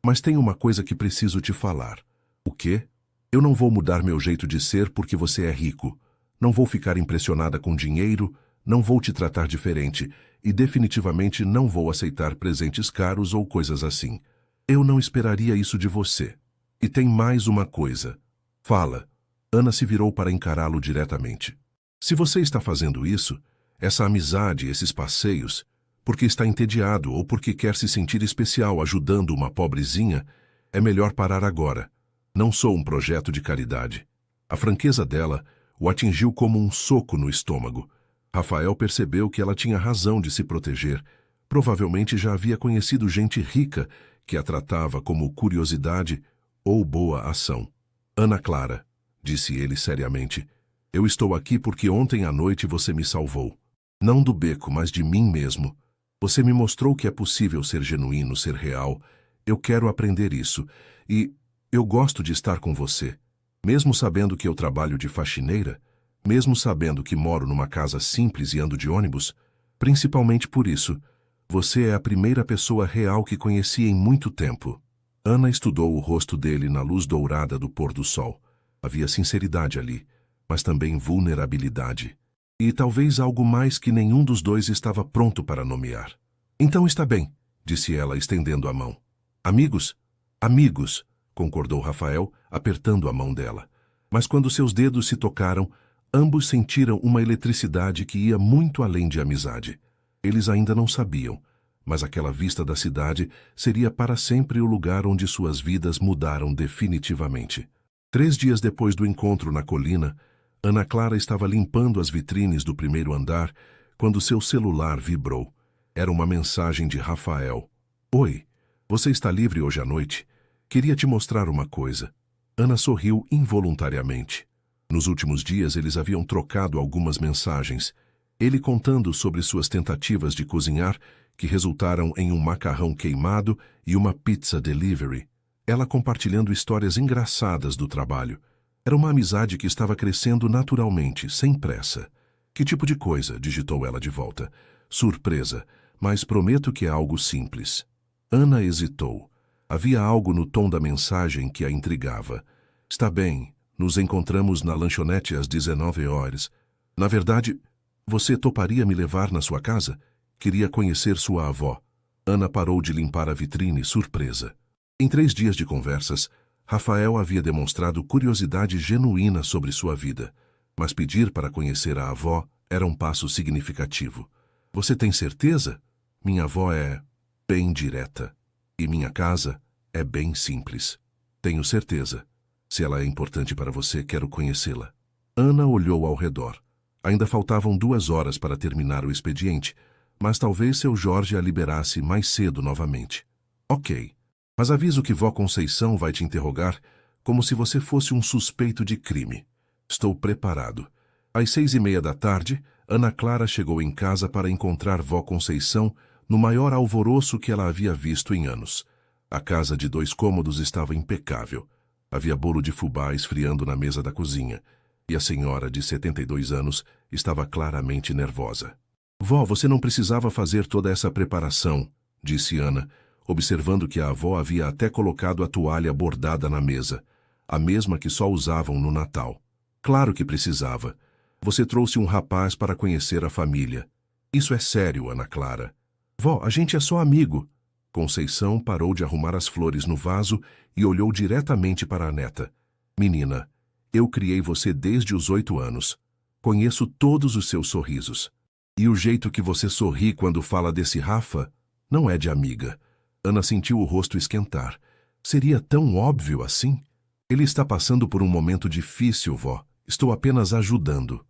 Mas tem uma coisa que preciso te falar. O quê? Eu não vou mudar meu jeito de ser porque você é rico. Não vou ficar impressionada com dinheiro, não vou te tratar diferente e definitivamente não vou aceitar presentes caros ou coisas assim. Eu não esperaria isso de você. E tem mais uma coisa. Fala. Ana se virou para encará-lo diretamente. Se você está fazendo isso, essa amizade, esses passeios, porque está entediado ou porque quer se sentir especial ajudando uma pobrezinha, é melhor parar agora. Não sou um projeto de caridade. A franqueza dela o atingiu como um soco no estômago. Rafael percebeu que ela tinha razão de se proteger. Provavelmente já havia conhecido gente rica que a tratava como curiosidade ou boa ação. Ana Clara, disse ele seriamente, Eu estou aqui porque ontem à noite você me salvou. Não do beco, mas de mim mesmo. Você me mostrou que é possível ser genuíno, ser real. Eu quero aprender isso. E eu gosto de estar com você. Mesmo sabendo que eu trabalho de faxineira, mesmo sabendo que moro numa casa simples e ando de ônibus, principalmente por isso, você é a primeira pessoa real que conheci em muito tempo. Ana estudou o rosto dele na luz dourada do pôr do sol. Havia sinceridade ali, mas também vulnerabilidade. E talvez algo mais que nenhum dos dois estava pronto para nomear. Então está bem, disse ela, estendendo a mão. Amigos? Amigos, concordou Rafael, apertando a mão dela. Mas quando seus dedos se tocaram, ambos sentiram uma eletricidade que ia muito além de amizade. Eles ainda não sabiam, mas aquela vista da cidade seria para sempre o lugar onde suas vidas mudaram definitivamente. 3 dias depois do encontro na colina, Ana Clara estava limpando as vitrines do primeiro andar quando seu celular vibrou. Era uma mensagem de Rafael. Oi, você está livre hoje à noite? Queria te mostrar uma coisa. Ana sorriu involuntariamente. Nos últimos dias eles haviam trocado algumas mensagens. Ele contando sobre suas tentativas de cozinhar, que resultaram em um macarrão queimado e uma pizza delivery. Ela compartilhando histórias engraçadas do trabalho. Era uma amizade que estava crescendo naturalmente, sem pressa. Que tipo de coisa? Digitou ela de volta. Surpresa, mas prometo que é algo simples. Ana hesitou. Havia algo no tom da mensagem que a intrigava. Está bem, nos encontramos na lanchonete às 19 horas. Na verdade, você toparia me levar na sua casa? Queria conhecer sua avó. Ana parou de limpar a vitrine, surpresa. Em 3 dias de conversas, Rafael havia demonstrado curiosidade genuína sobre sua vida, mas pedir para conhecer a avó era um passo significativo. Você tem certeza? Minha avó é bem direta. E minha casa é bem simples. Tenho certeza. Se ela é importante para você, quero conhecê-la. Ana olhou ao redor. Ainda faltavam 2 horas para terminar o expediente, mas talvez seu Jorge a liberasse mais cedo novamente. Ok. Mas aviso que vó Conceição vai te interrogar como se você fosse um suspeito de crime. Estou preparado. Às 6:30 da tarde, Ana Clara chegou em casa para encontrar vó Conceição no maior alvoroço que ela havia visto em anos. A casa de 2 cômodos estava impecável. Havia bolo de fubá esfriando na mesa da cozinha, e a senhora de 72 anos estava claramente nervosa. Vó, você não precisava fazer toda essa preparação, disse Ana, observando que a avó havia até colocado a toalha bordada na mesa, a mesma que só usavam no Natal. Claro que precisava. Você trouxe um rapaz para conhecer a família. Isso é sério, Ana Clara. Vó, a gente é só amigo. Conceição parou de arrumar as flores no vaso e olhou diretamente para a neta. Menina, eu criei você desde os 8 anos. Conheço todos os seus sorrisos. E o jeito que você sorri quando fala desse Rafa não é de amiga. Ana sentiu o rosto esquentar. Seria tão óbvio assim? Ele está passando por um momento difícil, vó. Estou apenas ajudando.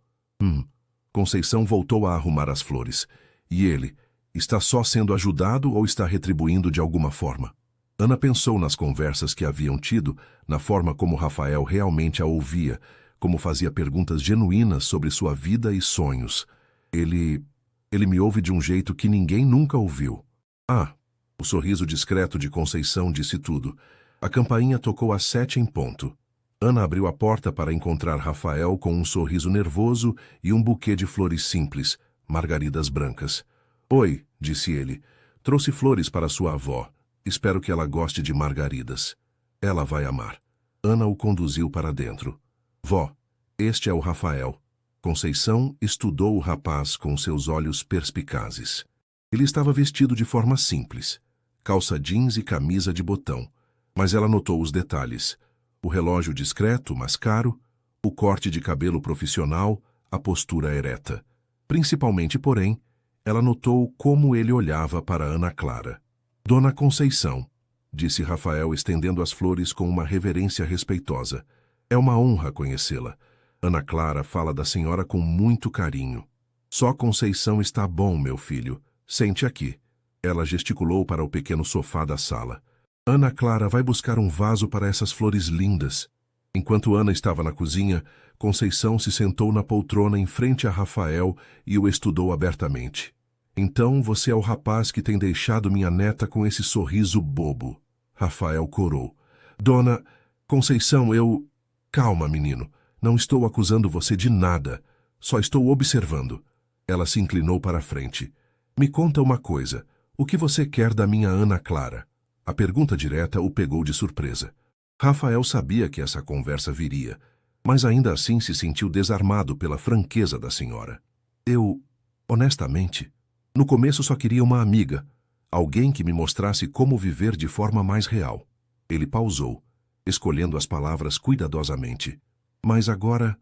Conceição voltou a arrumar as flores. E ele, está só sendo ajudado ou está retribuindo de alguma forma? Ana pensou nas conversas que haviam tido, na forma como Rafael realmente a ouvia, como fazia perguntas genuínas sobre sua vida e sonhos. Ele me ouve de um jeito que ninguém nunca ouviu. Ah, o sorriso discreto de Conceição disse tudo. A campainha tocou às 7 em ponto. Ana abriu a porta para encontrar Rafael com um sorriso nervoso e um buquê de flores simples, margaridas brancas. Oi, disse ele. Trouxe flores para sua avó. Espero que ela goste de margaridas. Ela vai amar. Ana o conduziu para dentro. Vó, este é o Rafael. Conceição estudou o rapaz com seus olhos perspicazes. Ele estava vestido de forma simples. Calça jeans e camisa de botão. Mas ela notou os detalhes. O relógio discreto, mas caro, o corte de cabelo profissional, a postura ereta. Principalmente, porém, ela notou como ele olhava para Ana Clara. Dona Conceição, disse Rafael estendendo as flores com uma reverência respeitosa. É uma honra conhecê-la. Ana Clara fala da senhora com muito carinho. Só Conceição está bom, meu filho. Sente aqui. Ela gesticulou para o pequeno sofá da sala. Ana Clara vai buscar um vaso para essas flores lindas. Enquanto Ana estava na cozinha, Conceição se sentou na poltrona em frente a Rafael e o estudou abertamente. Então você é o rapaz que tem deixado minha neta com esse sorriso bobo. Rafael corou. Dona Conceição, eu... Calma, menino. Não estou acusando você de nada. Só estou observando. Ela se inclinou para a frente. Me conta uma coisa. O que você quer da minha Ana Clara? A pergunta direta o pegou de surpresa. Rafael sabia que essa conversa viria, mas ainda assim se sentiu desarmado pela franqueza da senhora. Eu, honestamente, no começo só queria uma amiga, alguém que me mostrasse como viver de forma mais real. Ele pausou, escolhendo as palavras cuidadosamente. Mas agora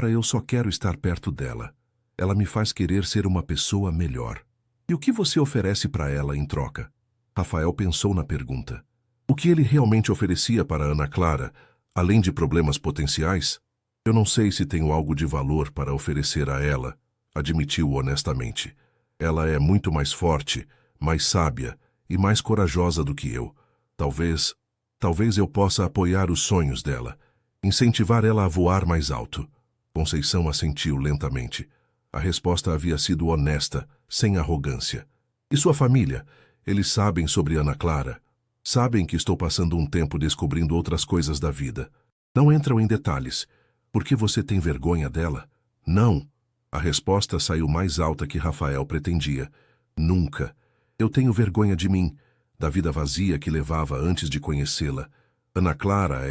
eu só quero estar perto dela. Ela me faz querer ser uma pessoa melhor. E o que você oferece para ela em troca? Rafael pensou na pergunta. O que ele realmente oferecia para Ana Clara, além de problemas potenciais? Eu não sei se tenho algo de valor para oferecer a ela, admitiu honestamente. Ela é muito mais forte, mais sábia e mais corajosa do que eu. Talvez eu possa apoiar os sonhos dela, incentivar ela a voar mais alto. Conceição assentiu lentamente. A resposta havia sido honesta, sem arrogância. E sua família? Eles sabem sobre Ana Clara. Sabem que estou passando um tempo descobrindo outras coisas da vida. Não entram em detalhes. Por que você tem vergonha dela? Não. A resposta saiu mais alta que Rafael pretendia. Nunca. Eu tenho vergonha de mim, da vida vazia que levava antes de conhecê-la. Ana Clara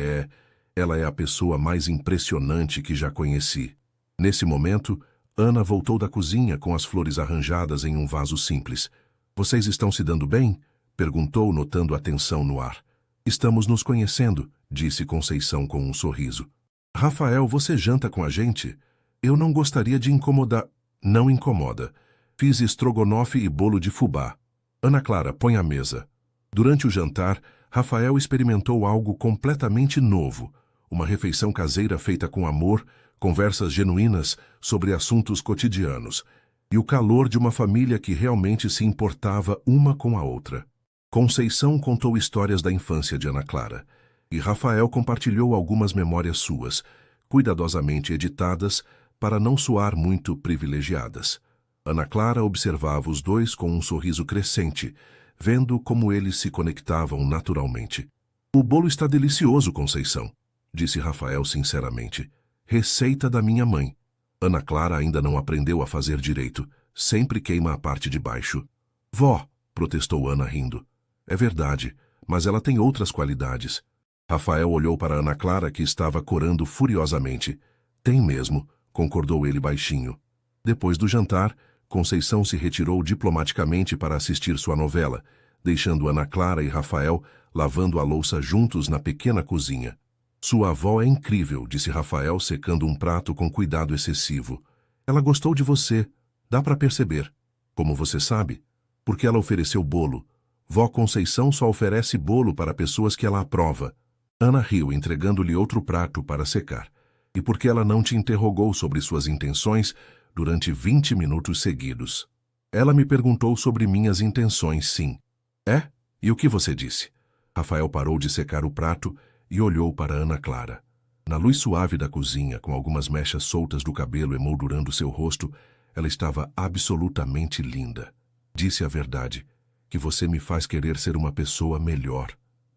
ela é a pessoa mais impressionante que já conheci. Nesse momento, Ana voltou da cozinha com as flores arranjadas em um vaso simples. Vocês estão se dando bem? Perguntou, notando a tensão no ar. Estamos nos conhecendo, disse Conceição com um sorriso. Rafael, você janta com a gente? Eu não gostaria de incomodar. Não incomoda. Fiz estrogonofe e bolo de fubá. Ana Clara, põe a mesa. Durante o jantar, Rafael experimentou algo completamente novo. Uma refeição caseira feita com amor, conversas genuínas sobre assuntos cotidianos e o calor de uma família que realmente se importava uma com a outra. Conceição contou histórias da infância de Ana Clara, e Rafael compartilhou algumas memórias suas, cuidadosamente editadas para não soar muito privilegiadas. Ana Clara observava os dois com um sorriso crescente, vendo como eles se conectavam naturalmente. O bolo está delicioso, Conceição, disse Rafael sinceramente. Receita da minha mãe. Ana Clara ainda não aprendeu a fazer direito. Sempre queima a parte de baixo. Vó, protestou Ana rindo. É verdade, mas ela tem outras qualidades. Rafael olhou para Ana Clara, que estava corando furiosamente. Tem mesmo, concordou ele baixinho. Depois do jantar, Conceição se retirou diplomaticamente para assistir sua novela, deixando Ana Clara e Rafael lavando a louça juntos na pequena cozinha. Sua avó é incrível, disse Rafael, secando um prato com cuidado excessivo. Ela gostou de você, dá para perceber. Como você sabe? Porque ela ofereceu bolo. Vó Conceição só oferece bolo para pessoas que ela aprova. Ana riu, entregando-lhe outro prato para secar. E porque ela não te interrogou sobre suas intenções durante 20 minutos seguidos. Ela me perguntou sobre minhas intenções, sim. É? E o que você disse? Rafael parou de secar o prato e olhou para Ana Clara. Na luz suave da cozinha, com algumas mechas soltas do cabelo emoldurando seu rosto, ela estava absolutamente linda. Disse a verdade, que você me faz querer ser uma pessoa melhor.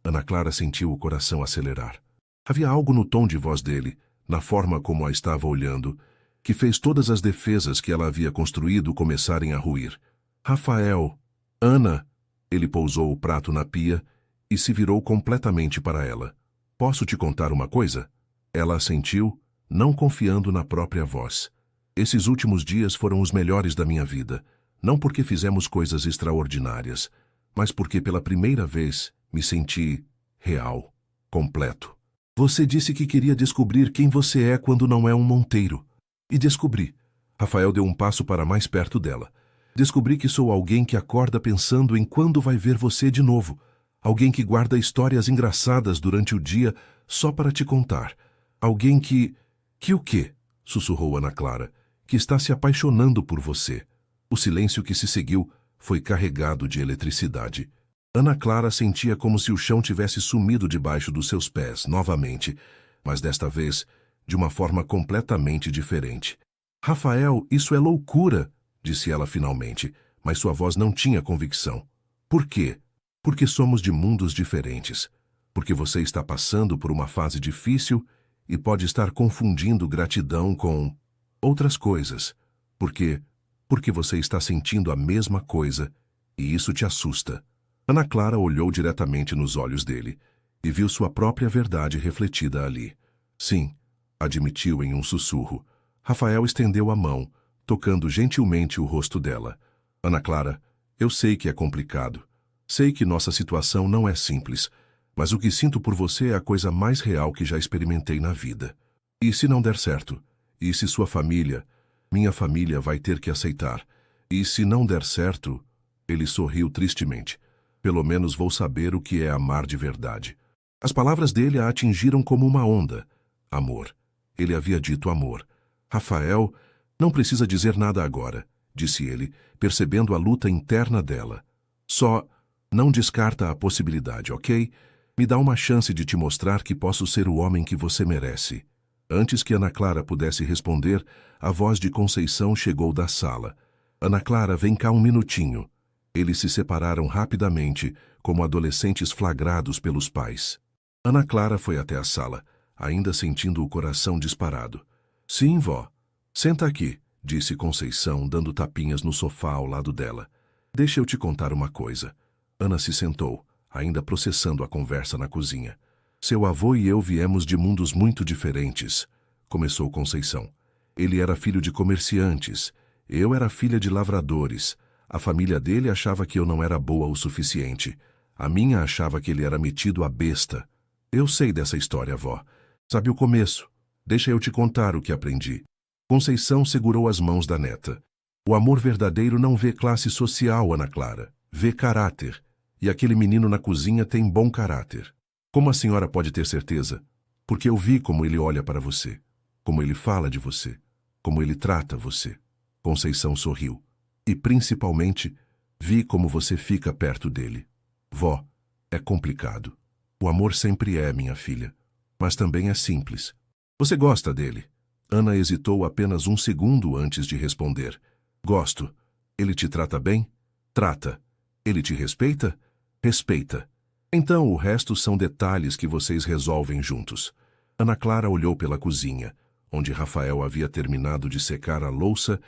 Ana Clara sentiu o coração acelerar. Havia algo no tom de voz dele, na forma como a estava olhando, que fez todas as defesas que ela havia construído começarem a ruir. Rafael, Ana, ele pousou o prato na pia e se virou completamente para ela. Posso te contar uma coisa? Ela assentiu, não confiando na própria voz. Esses últimos dias foram os melhores da minha vida, não porque fizemos coisas extraordinárias, mas porque pela primeira vez me senti real, completo. Você disse que queria descobrir quem você é quando não é um monteiro. E descobri. Rafael deu um passo para mais perto dela. Descobri que sou alguém que acorda pensando em quando vai ver você de novo. Alguém que guarda histórias engraçadas durante o dia só para te contar. Alguém que... Que o quê? Sussurrou Ana Clara. Que está se apaixonando por você. O silêncio que se seguiu foi carregado de eletricidade. Ana Clara sentia como se o chão tivesse sumido debaixo dos seus pés, novamente. mas desta vez de uma forma completamente diferente. Rafael, isso é loucura, disse ela finalmente, mas sua voz não tinha convicção. Por quê? Porque somos de mundos diferentes. Porque você está passando por uma fase difícil e pode estar confundindo gratidão com outras coisas. Porque você está sentindo a mesma coisa e isso te assusta. Ana Clara olhou diretamente nos olhos dele e viu sua própria verdade refletida ali. Sim, admitiu em um sussurro. Rafael estendeu a mão, tocando gentilmente o rosto dela. Ana Clara, eu sei que é complicado. Sei que nossa situação não é simples, mas o que sinto por você é a coisa mais real que já experimentei na vida. E se não der certo? E se sua família, minha família, vai ter que aceitar? E se não der certo? Ele sorriu tristemente. Pelo menos vou saber o que é amar de verdade. As palavras dele a atingiram como uma onda. Amor. Ele havia dito amor. Rafael, não precisa dizer nada agora, disse ele, percebendo a luta interna dela. Só não descarta a possibilidade, ok? Me dá uma chance de te mostrar que posso ser o homem que você merece. Antes que Ana Clara pudesse responder, a voz de Conceição chegou da sala. Ana Clara, vem cá um minutinho. Eles se separaram rapidamente, como adolescentes flagrados pelos pais. Ana Clara foi até a sala, ainda sentindo o coração disparado. Sim, vó. Senta aqui, disse Conceição, dando tapinhas no sofá ao lado dela. Deixa eu te contar uma coisa. Ana se sentou, ainda processando a conversa na cozinha. Seu avô e eu viemos de mundos muito diferentes, começou Conceição. Ele era filho de comerciantes, eu era filha de lavradores. A família dele achava que eu não era boa o suficiente. A minha achava que ele era metido a besta. Eu sei dessa história, vó. Sabe o começo? Deixa eu te contar o que aprendi. Conceição segurou as mãos da neta. O amor verdadeiro não vê classe social, Ana Clara. Vê caráter. E aquele menino na cozinha tem bom caráter. Como a senhora pode ter certeza? Porque eu vi como ele olha para você. Como ele fala de você. Como ele trata você. Conceição sorriu. E, principalmente, vi como você fica perto dele. Vó, é complicado. O amor sempre é, minha filha. Mas também é simples. Você gosta dele? Ana hesitou apenas um segundo antes de responder. Gosto. Ele te trata bem? Trata. Ele te respeita? Respeita. Então o resto são detalhes que vocês resolvem juntos. Ana Clara olhou pela cozinha, onde Rafael havia terminado de secar a louça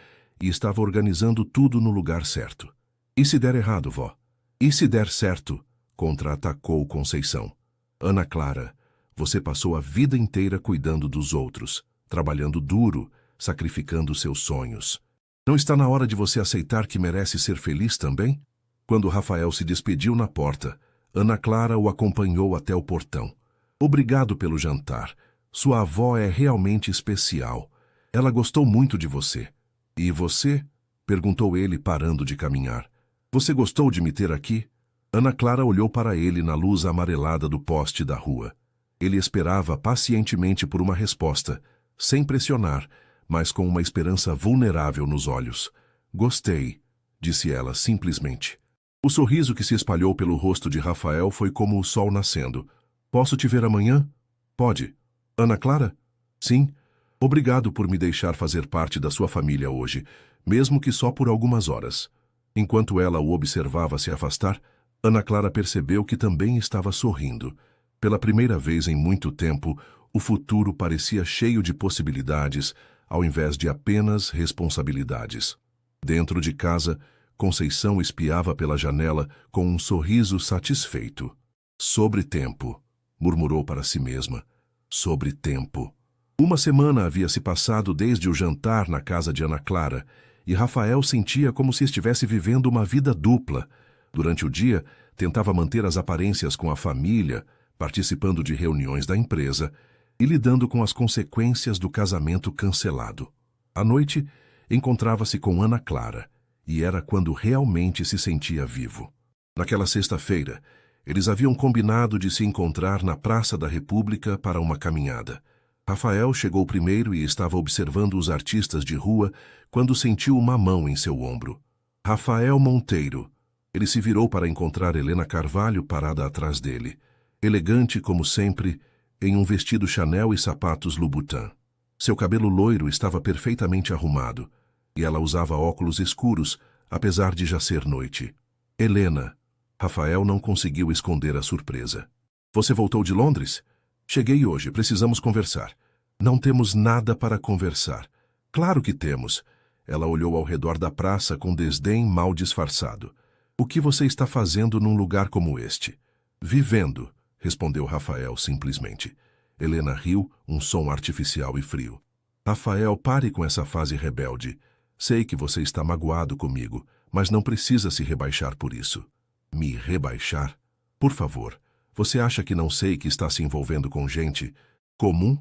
e estava organizando tudo no lugar certo. E se der errado, vó? E se der certo? Contra-atacou Conceição. Ana Clara, você passou a vida inteira cuidando dos outros, trabalhando duro, sacrificando seus sonhos. Não está na hora de você aceitar que merece ser feliz também? Quando Rafael se despediu na porta, Ana Clara o acompanhou até o portão. Obrigado pelo jantar. Sua avó é realmente especial. Ela gostou muito de você. E você? Perguntou ele, parando de caminhar. Você gostou de me ter aqui? Ana Clara olhou para ele na luz amarelada do poste da rua. Ele esperava pacientemente por uma resposta, sem pressionar, mas com uma esperança vulnerável nos olhos. Gostei, disse ela simplesmente. O sorriso que se espalhou pelo rosto de Rafael foi como o sol nascendo. Posso te ver amanhã? Pode. Ana Clara? Sim. Obrigado por me deixar fazer parte da sua família hoje, mesmo que só por algumas horas. Enquanto ela o observava se afastar, Ana Clara percebeu que também estava sorrindo. Pela primeira vez em muito tempo, o futuro parecia cheio de possibilidades, ao invés de apenas responsabilidades. Dentro de casa, Conceição espiava pela janela com um sorriso satisfeito. Sobre tempo, murmurou para si mesma. Sobre tempo. Uma semana havia se passado desde o jantar na casa de Ana Clara, e Rafael sentia como se estivesse vivendo uma vida dupla. Durante o dia, tentava manter as aparências com a família, participando de reuniões da empresa e lidando com as consequências do casamento cancelado. À noite, encontrava-se com Ana Clara, e era quando realmente se sentia vivo. Naquela sexta-feira, eles haviam combinado de se encontrar na Praça da República para uma caminhada. Rafael chegou primeiro e estava observando os artistas de rua quando sentiu uma mão em seu ombro. Rafael Monteiro. Ele se virou para encontrar Helena Carvalho parada atrás dele. Elegante como sempre, em um vestido Chanel e sapatos Louboutin. Seu cabelo loiro estava perfeitamente arrumado, e ela usava óculos escuros, apesar de já ser noite. Helena. Rafael não conseguiu esconder a surpresa. Você voltou de Londres? Cheguei hoje, precisamos conversar. Não temos nada para conversar. Claro que temos. Ela olhou ao redor da praça com desdém mal disfarçado. O que você está fazendo num lugar como este? Vivendo, respondeu Rafael simplesmente. Helena riu, um som artificial e frio. Rafael, pare com essa fase rebelde. Sei que você está magoado comigo, mas não precisa se rebaixar por isso. Me rebaixar? Por favor, você acha que não sei que está se envolvendo com gente comum?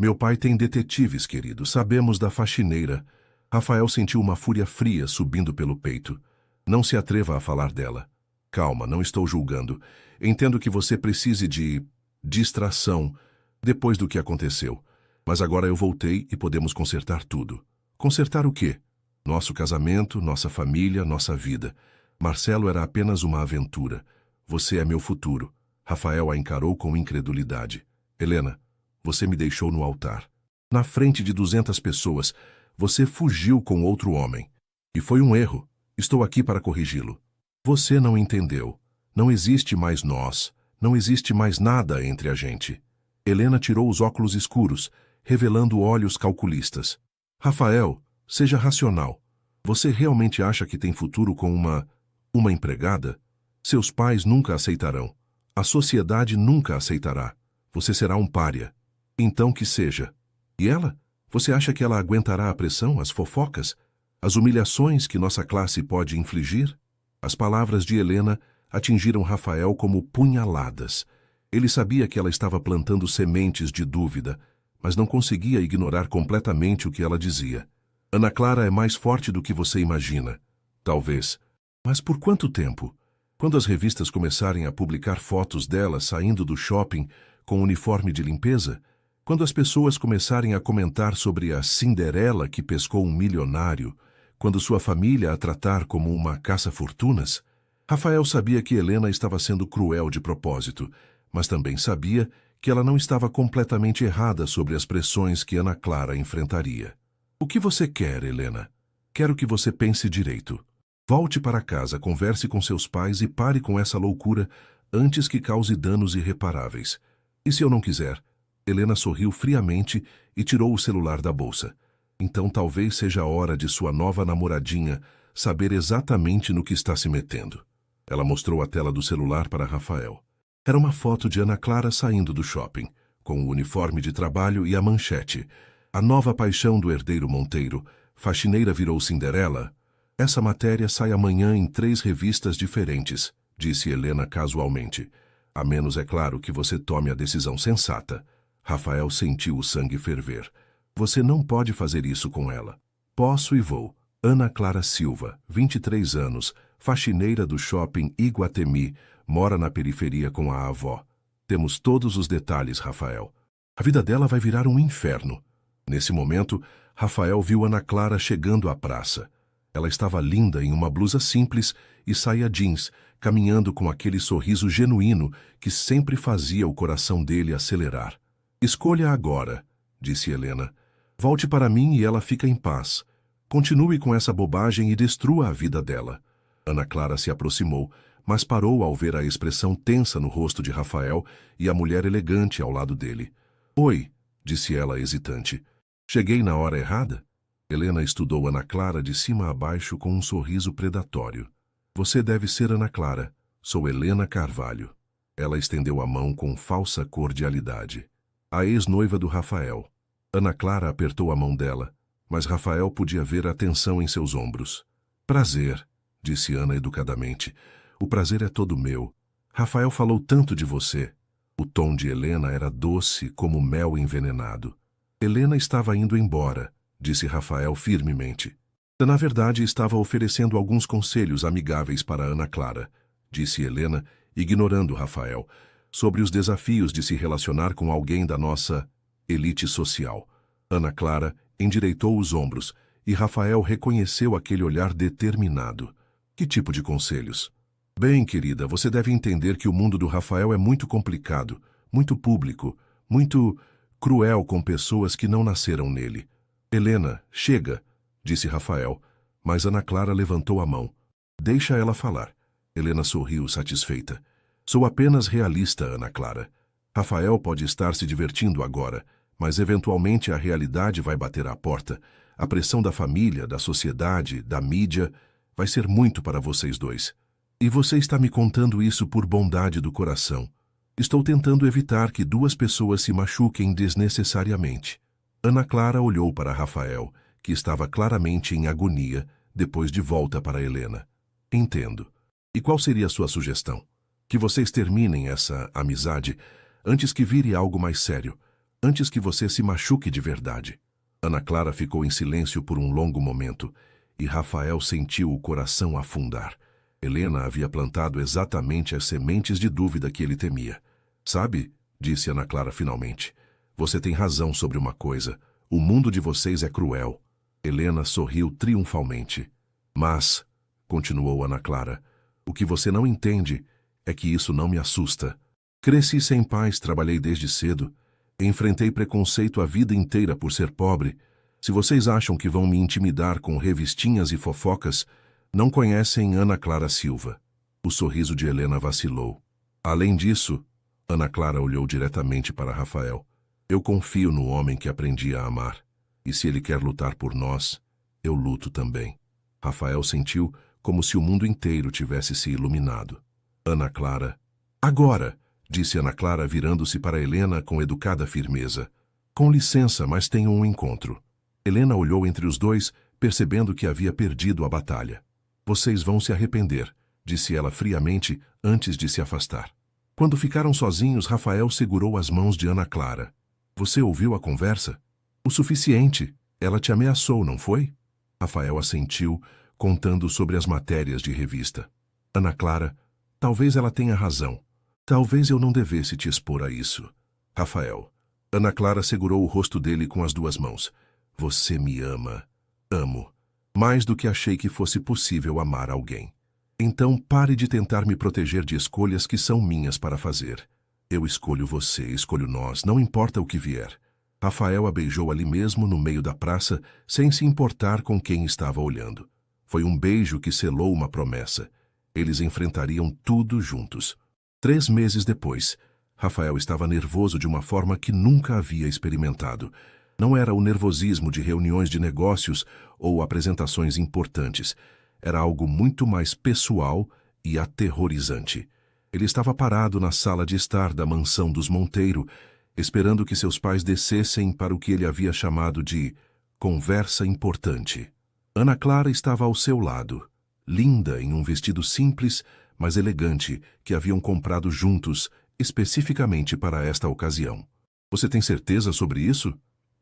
Meu pai tem detetives, querido, sabemos da faxineira. Rafael sentiu uma fúria fria subindo pelo peito. Não se atreva a falar dela. Calma, não estou julgando. Entendo que você precise de distração depois do que aconteceu. Mas agora eu voltei e podemos consertar tudo. Consertar o quê? Nosso casamento, nossa família, nossa vida. Marcelo era apenas uma aventura. Você é meu futuro. Rafael a encarou com incredulidade. Helena, você me deixou no altar. Na frente de 200 pessoas, você fugiu com outro homem. E foi um erro. Estou aqui para corrigi-lo. Você não entendeu. Não existe mais nós. Não existe mais nada entre a gente. Helena tirou os óculos escuros, revelando olhos calculistas. Rafael, seja racional. Você realmente acha que tem futuro com uma empregada? Seus pais nunca aceitarão. A sociedade nunca aceitará. Você será um pária. Então que seja. E ela? Você acha que ela aguentará a pressão, as fofocas, as humilhações que nossa classe pode infligir? As palavras de Helena atingiram Rafael como punhaladas. Ele sabia que ela estava plantando sementes de dúvida, mas não conseguia ignorar completamente o que ela dizia. Ana Clara é mais forte do que você imagina. Talvez. Mas por quanto tempo? Quando as revistas começarem a publicar fotos dela saindo do shopping com uniforme de limpeza? Quando as pessoas começarem a comentar sobre a Cinderela que pescou um milionário? Quando sua família a tratar como uma caça-fortunas? Rafael sabia que Helena estava sendo cruel de propósito, mas também sabia que ela não estava completamente errada sobre as pressões que Ana Clara enfrentaria. O que você quer, Helena? Quero que você pense direito. Volte para casa, converse com seus pais e pare com essa loucura antes que cause danos irreparáveis. E se eu não quiser? Helena sorriu friamente e tirou o celular da bolsa. Então talvez seja a hora de sua nova namoradinha saber exatamente no que está se metendo. Ela mostrou a tela do celular para Rafael. Era uma foto de Ana Clara saindo do shopping, com o uniforme de trabalho e a manchete. A nova paixão do herdeiro Monteiro, faxineira virou Cinderela. Essa matéria sai amanhã em 3 revistas diferentes, disse Helena casualmente. A menos, é claro, que você tome a decisão sensata. Rafael sentiu o sangue ferver. Você não pode fazer isso com ela. Posso e vou. Ana Clara Silva, 23 anos, faxineira do shopping Iguatemi, mora na periferia com a avó. Temos todos os detalhes, Rafael. A vida dela vai virar um inferno. Nesse momento, Rafael viu Ana Clara chegando à praça. Ela estava linda em uma blusa simples e saia jeans, caminhando com aquele sorriso genuíno que sempre fazia o coração dele acelerar. Escolha agora, disse Helena. Volte para mim e ela fica em paz. Continue com essa bobagem e destrua a vida dela. Ana Clara se aproximou, mas parou ao ver a expressão tensa no rosto de Rafael e a mulher elegante ao lado dele. Oi, disse ela hesitante. Cheguei na hora errada? Helena estudou Ana Clara de cima a baixo com um sorriso predatório. Você deve ser Ana Clara. Sou Helena Carvalho. Ela estendeu a mão com falsa cordialidade. A ex-noiva do Rafael. Ana Clara apertou a mão dela, mas Rafael podia ver a tensão em seus ombros. Prazer, disse Ana educadamente. O prazer é todo meu. Rafael falou tanto de você. O tom de Helena era doce como mel envenenado. Helena estava indo embora, disse Rafael firmemente. Na verdade, estava oferecendo alguns conselhos amigáveis para Ana Clara, disse Helena, ignorando Rafael, sobre os desafios de se relacionar com alguém da nossa elite social. Ana Clara endireitou os ombros e Rafael reconheceu aquele olhar determinado. Que tipo de conselhos? Bem, querida, você deve entender que o mundo do Rafael é muito complicado, muito público, muito cruel com pessoas que não nasceram nele. Helena, chega, disse Rafael, mas Ana Clara levantou a mão. Deixa ela falar. Helena sorriu satisfeita. Sou apenas realista, Ana Clara. Rafael pode estar se divertindo agora, mas eventualmente a realidade vai bater à porta. A pressão da família, da sociedade, da mídia, vai ser muito para vocês dois. E você está me contando isso por bondade do coração. Estou tentando evitar que duas pessoas se machuquem desnecessariamente. Ana Clara olhou para Rafael, que estava claramente em agonia, depois de volta para Helena. Entendo. E qual seria a sua sugestão? Que vocês terminem essa amizade antes que vire algo mais sério, antes que você se machuque de verdade. Ana Clara ficou em silêncio por um longo momento, e Rafael sentiu o coração afundar. Helena havia plantado exatamente as sementes de dúvida que ele temia. Sabe, disse Ana Clara finalmente, você tem razão sobre uma coisa. O mundo de vocês é cruel. Helena sorriu triunfalmente. Mas, continuou Ana Clara, o que você não entende é que isso não me assusta. Cresci sem pais, trabalhei desde cedo. Enfrentei preconceito a vida inteira por ser pobre. Se vocês acham que vão me intimidar com revistinhas e fofocas, não conhecem Ana Clara Silva. O sorriso de Helena vacilou. Além disso, Ana Clara olhou diretamente para Rafael. Eu confio no homem que aprendi a amar. E se ele quer lutar por nós, eu luto também. Rafael sentiu como se o mundo inteiro tivesse se iluminado. Ana Clara. Agora, disse Ana Clara virando-se para Helena com educada firmeza. Com licença, mas tenho um encontro. Helena olhou entre os dois, percebendo que havia perdido a batalha. Vocês vão se arrepender, disse ela friamente antes de se afastar. Quando ficaram sozinhos, Rafael segurou as mãos de Ana Clara. Você ouviu a conversa? O suficiente. Ela te ameaçou, não foi? Rafael assentiu, contando sobre as matérias de revista. Ana Clara, talvez ela tenha razão. Talvez eu não devesse te expor a isso. Rafael. Ana Clara segurou o rosto dele com as duas mãos. Você me ama. Amo. Mais do que achei que fosse possível amar alguém. Então pare de tentar me proteger de escolhas que são minhas para fazer. Eu escolho você, escolho nós, não importa o que vier. Rafael a beijou ali mesmo no meio da praça, sem se importar com quem estava olhando. Foi um beijo que selou uma promessa. Eles enfrentariam tudo juntos. 3 meses depois, Rafael estava nervoso de uma forma que nunca havia experimentado. Não era o nervosismo de reuniões de negócios ou apresentações importantes. Era algo muito mais pessoal e aterrorizante. Ele estava parado na sala de estar da mansão dos Monteiro, esperando que seus pais descessem para o que ele havia chamado de conversa importante. Ana Clara estava ao seu lado, linda em um vestido simples, mas elegante, que haviam comprado juntos, especificamente para esta ocasião. Você tem certeza sobre isso?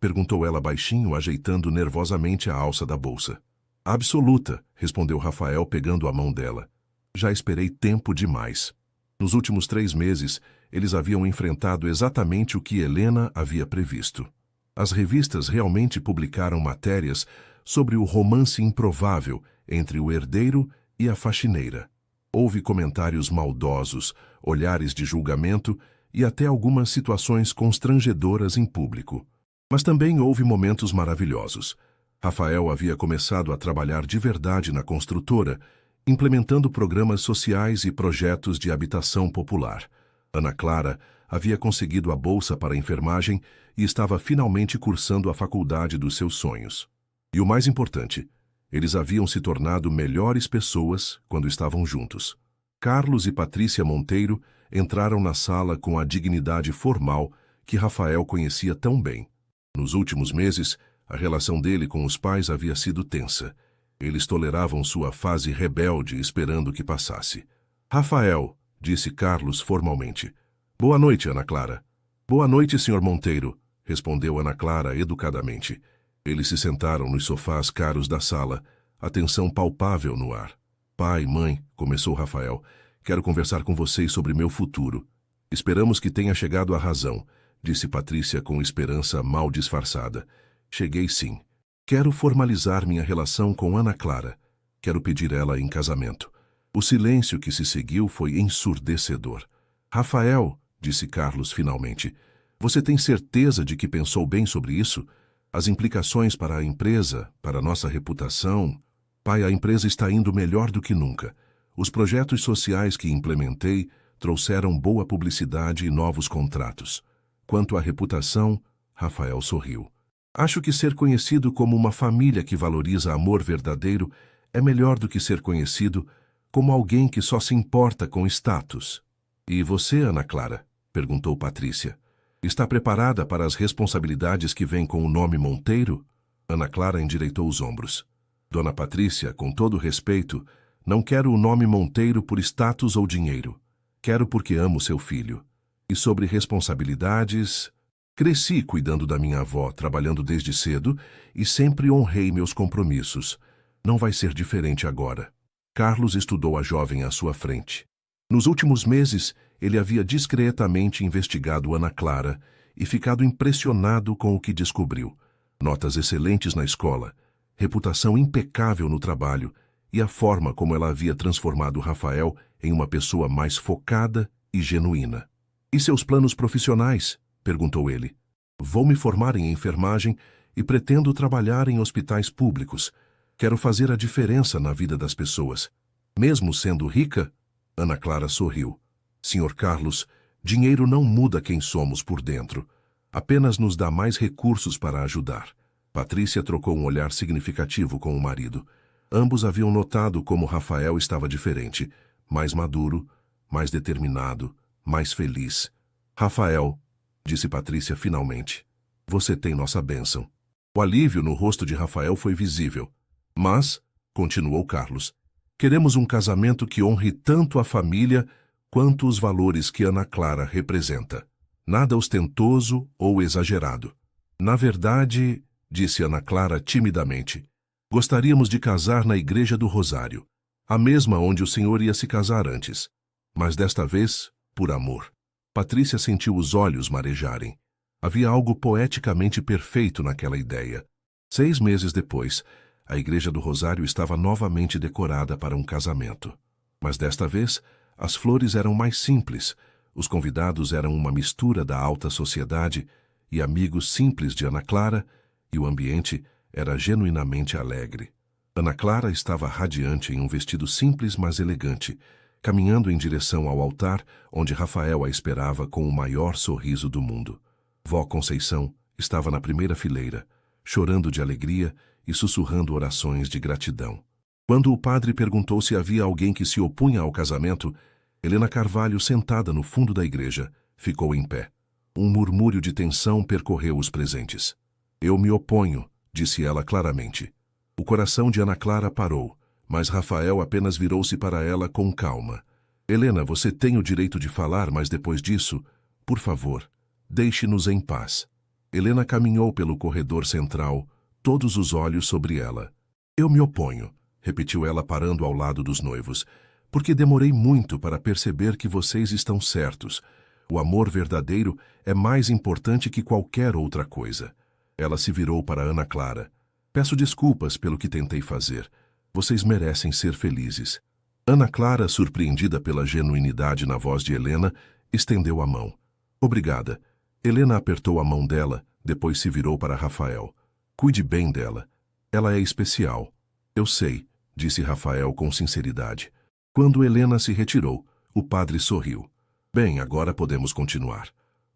Perguntou ela baixinho, ajeitando nervosamente a alça da bolsa. Absoluta, respondeu Rafael pegando a mão dela. Já esperei tempo demais. Nos últimos 3 meses, eles haviam enfrentado exatamente o que Helena havia previsto. As revistas realmente publicaram matérias sobre o romance improvável entre o herdeiro e a faxineira. Houve comentários maldosos, olhares de julgamento e até algumas situações constrangedoras em público. Mas também houve momentos maravilhosos. Rafael havia começado a trabalhar de verdade na construtora, implementando programas sociais e projetos de habitação popular. Ana Clara havia conseguido a bolsa para a enfermagem e estava finalmente cursando a faculdade dos seus sonhos. E o mais importante, eles haviam se tornado melhores pessoas quando estavam juntos. Carlos e Patrícia Monteiro entraram na sala com a dignidade formal que Rafael conhecia tão bem. Nos últimos meses, a relação dele com os pais havia sido tensa. Eles toleravam sua fase rebelde, esperando que passasse. Rafael, disse Carlos formalmente. Boa noite, Ana Clara. Boa noite, Sr. Monteiro, respondeu Ana Clara educadamente. Eles se sentaram nos sofás caros da sala, a tensão palpável no ar. Pai, mãe, começou Rafael, quero conversar com vocês sobre meu futuro. Esperamos que tenha chegado à razão, disse Patrícia com esperança mal disfarçada. Cheguei sim. Quero formalizar minha relação com Ana Clara. Quero pedir ela em casamento. O silêncio que se seguiu foi ensurdecedor. Rafael, disse Carlos finalmente, Você tem certeza de que pensou bem sobre isso? As implicações para a empresa, para a nossa reputação? Pai, a empresa está indo melhor do que nunca. Os projetos sociais que implementei trouxeram boa publicidade e novos contratos. Quanto à reputação, Rafael sorriu. Acho que ser conhecido como uma família que valoriza amor verdadeiro é melhor do que ser conhecido como alguém que só se importa com status. E você, Ana Clara? Perguntou Patrícia. Está preparada para as responsabilidades que vêm com o nome Monteiro? Ana Clara endireitou os ombros. Dona Patrícia, com todo respeito, não quero o nome Monteiro por status ou dinheiro. Quero porque amo seu filho. E sobre responsabilidades... Cresci cuidando da minha avó, trabalhando desde cedo e sempre honrei meus compromissos. Não vai ser diferente agora. Carlos estudou a jovem à sua frente. Nos últimos meses, ele havia discretamente investigado Ana Clara e ficado impressionado com o que descobriu. Notas excelentes na escola, reputação impecável no trabalho e a forma como ela havia transformado Rafael em uma pessoa mais focada e genuína. E seus planos profissionais? Perguntou ele. Vou me formar em enfermagem e pretendo trabalhar em hospitais públicos. Quero fazer a diferença na vida das pessoas. Mesmo sendo rica? Ana Clara sorriu. Senhor Carlos, dinheiro não muda quem somos por dentro. Apenas nos dá mais recursos para ajudar. Patrícia trocou um olhar significativo com o marido. Ambos haviam notado como Rafael estava diferente, mais maduro, mais determinado, mais feliz. Rafael, disse Patrícia finalmente, você tem nossa bênção. O alívio no rosto de Rafael foi visível. Mas, continuou Carlos, queremos um casamento que honre tanto a família quanto os valores que Ana Clara representa. Nada ostentoso ou exagerado. Na verdade, disse Ana Clara timidamente, gostaríamos de casar na Igreja do Rosário, a mesma onde o senhor ia se casar antes. Mas desta vez, por amor. Patrícia sentiu os olhos marejarem. Havia algo poeticamente perfeito naquela ideia. 6 meses depois, a Igreja do Rosário estava novamente decorada para um casamento. Mas desta vez, as flores eram mais simples, os convidados eram uma mistura da alta sociedade e amigos simples de Ana Clara, e o ambiente era genuinamente alegre. Ana Clara estava radiante em um vestido simples, mas elegante, caminhando em direção ao altar, onde Rafael a esperava com o maior sorriso do mundo. Vó Conceição estava na primeira fileira, chorando de alegria e sussurrando orações de gratidão. Quando o padre perguntou se havia alguém que se opunha ao casamento, Helena Carvalho, sentada no fundo da igreja, ficou em pé. Um murmúrio de tensão percorreu os presentes. Eu me oponho, disse ela claramente. O coração de Ana Clara parou, mas Rafael apenas virou-se para ela com calma. Helena, você tem o direito de falar, mas depois disso, por favor, deixe-nos em paz. Helena caminhou pelo corredor central, todos os olhos sobre ela. Eu me oponho, repetiu ela parando ao lado dos noivos, porque demorei muito para perceber que vocês estão certos. O amor verdadeiro é mais importante que qualquer outra coisa. Ela se virou para Ana Clara. Peço desculpas pelo que tentei fazer. Vocês merecem ser felizes. Ana Clara, surpreendida pela genuinidade na voz de Helena, estendeu a mão. Obrigada. Helena apertou a mão dela, depois se virou para Rafael. Cuide bem dela. Ela é especial. Eu sei, disse Rafael com sinceridade. Quando Helena se retirou, o padre sorriu. Bem, agora podemos continuar.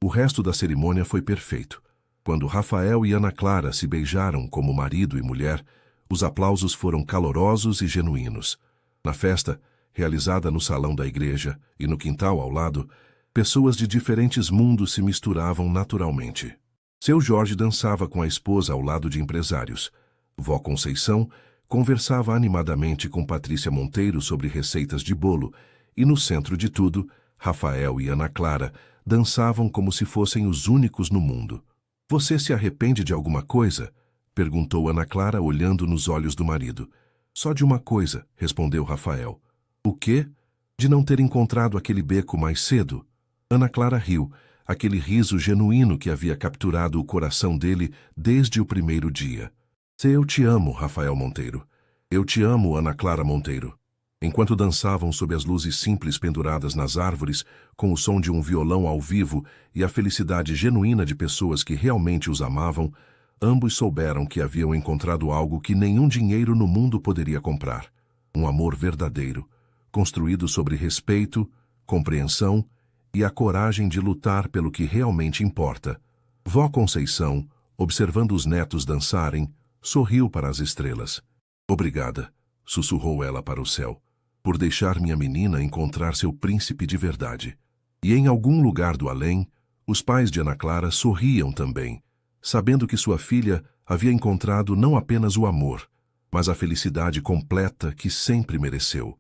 O resto da cerimônia foi perfeito. Quando Rafael e Ana Clara se beijaram como marido e mulher, os aplausos foram calorosos e genuínos. Na festa, realizada no salão da igreja e no quintal ao lado, pessoas de diferentes mundos se misturavam naturalmente. Seu Jorge dançava com a esposa ao lado de empresários. Vó Conceição conversava animadamente com Patrícia Monteiro sobre receitas de bolo e, no centro de tudo, Rafael e Ana Clara dançavam como se fossem os únicos no mundo. Você se arrepende de alguma coisa? Perguntou Ana Clara olhando nos olhos do marido. Só de uma coisa, respondeu Rafael. O quê? De não ter encontrado aquele beco mais cedo? Ana Clara riu, aquele riso genuíno que havia capturado o coração dele desde o primeiro dia. Eu te amo, Rafael Monteiro. Eu te amo, Ana Clara Monteiro. Enquanto dançavam sob as luzes simples penduradas nas árvores, com o som de um violão ao vivo e a felicidade genuína de pessoas que realmente os amavam, ambos souberam que haviam encontrado algo que nenhum dinheiro no mundo poderia comprar. Um amor verdadeiro, construído sobre respeito, compreensão e a coragem de lutar pelo que realmente importa. Vó Conceição, observando os netos dançarem, sorriu para as estrelas. Obrigada, sussurrou ela para o céu, por deixar minha menina encontrar seu príncipe de verdade. E em algum lugar do além, os pais de Ana Clara sorriam também, sabendo que sua filha havia encontrado não apenas o amor, mas a felicidade completa que sempre mereceu.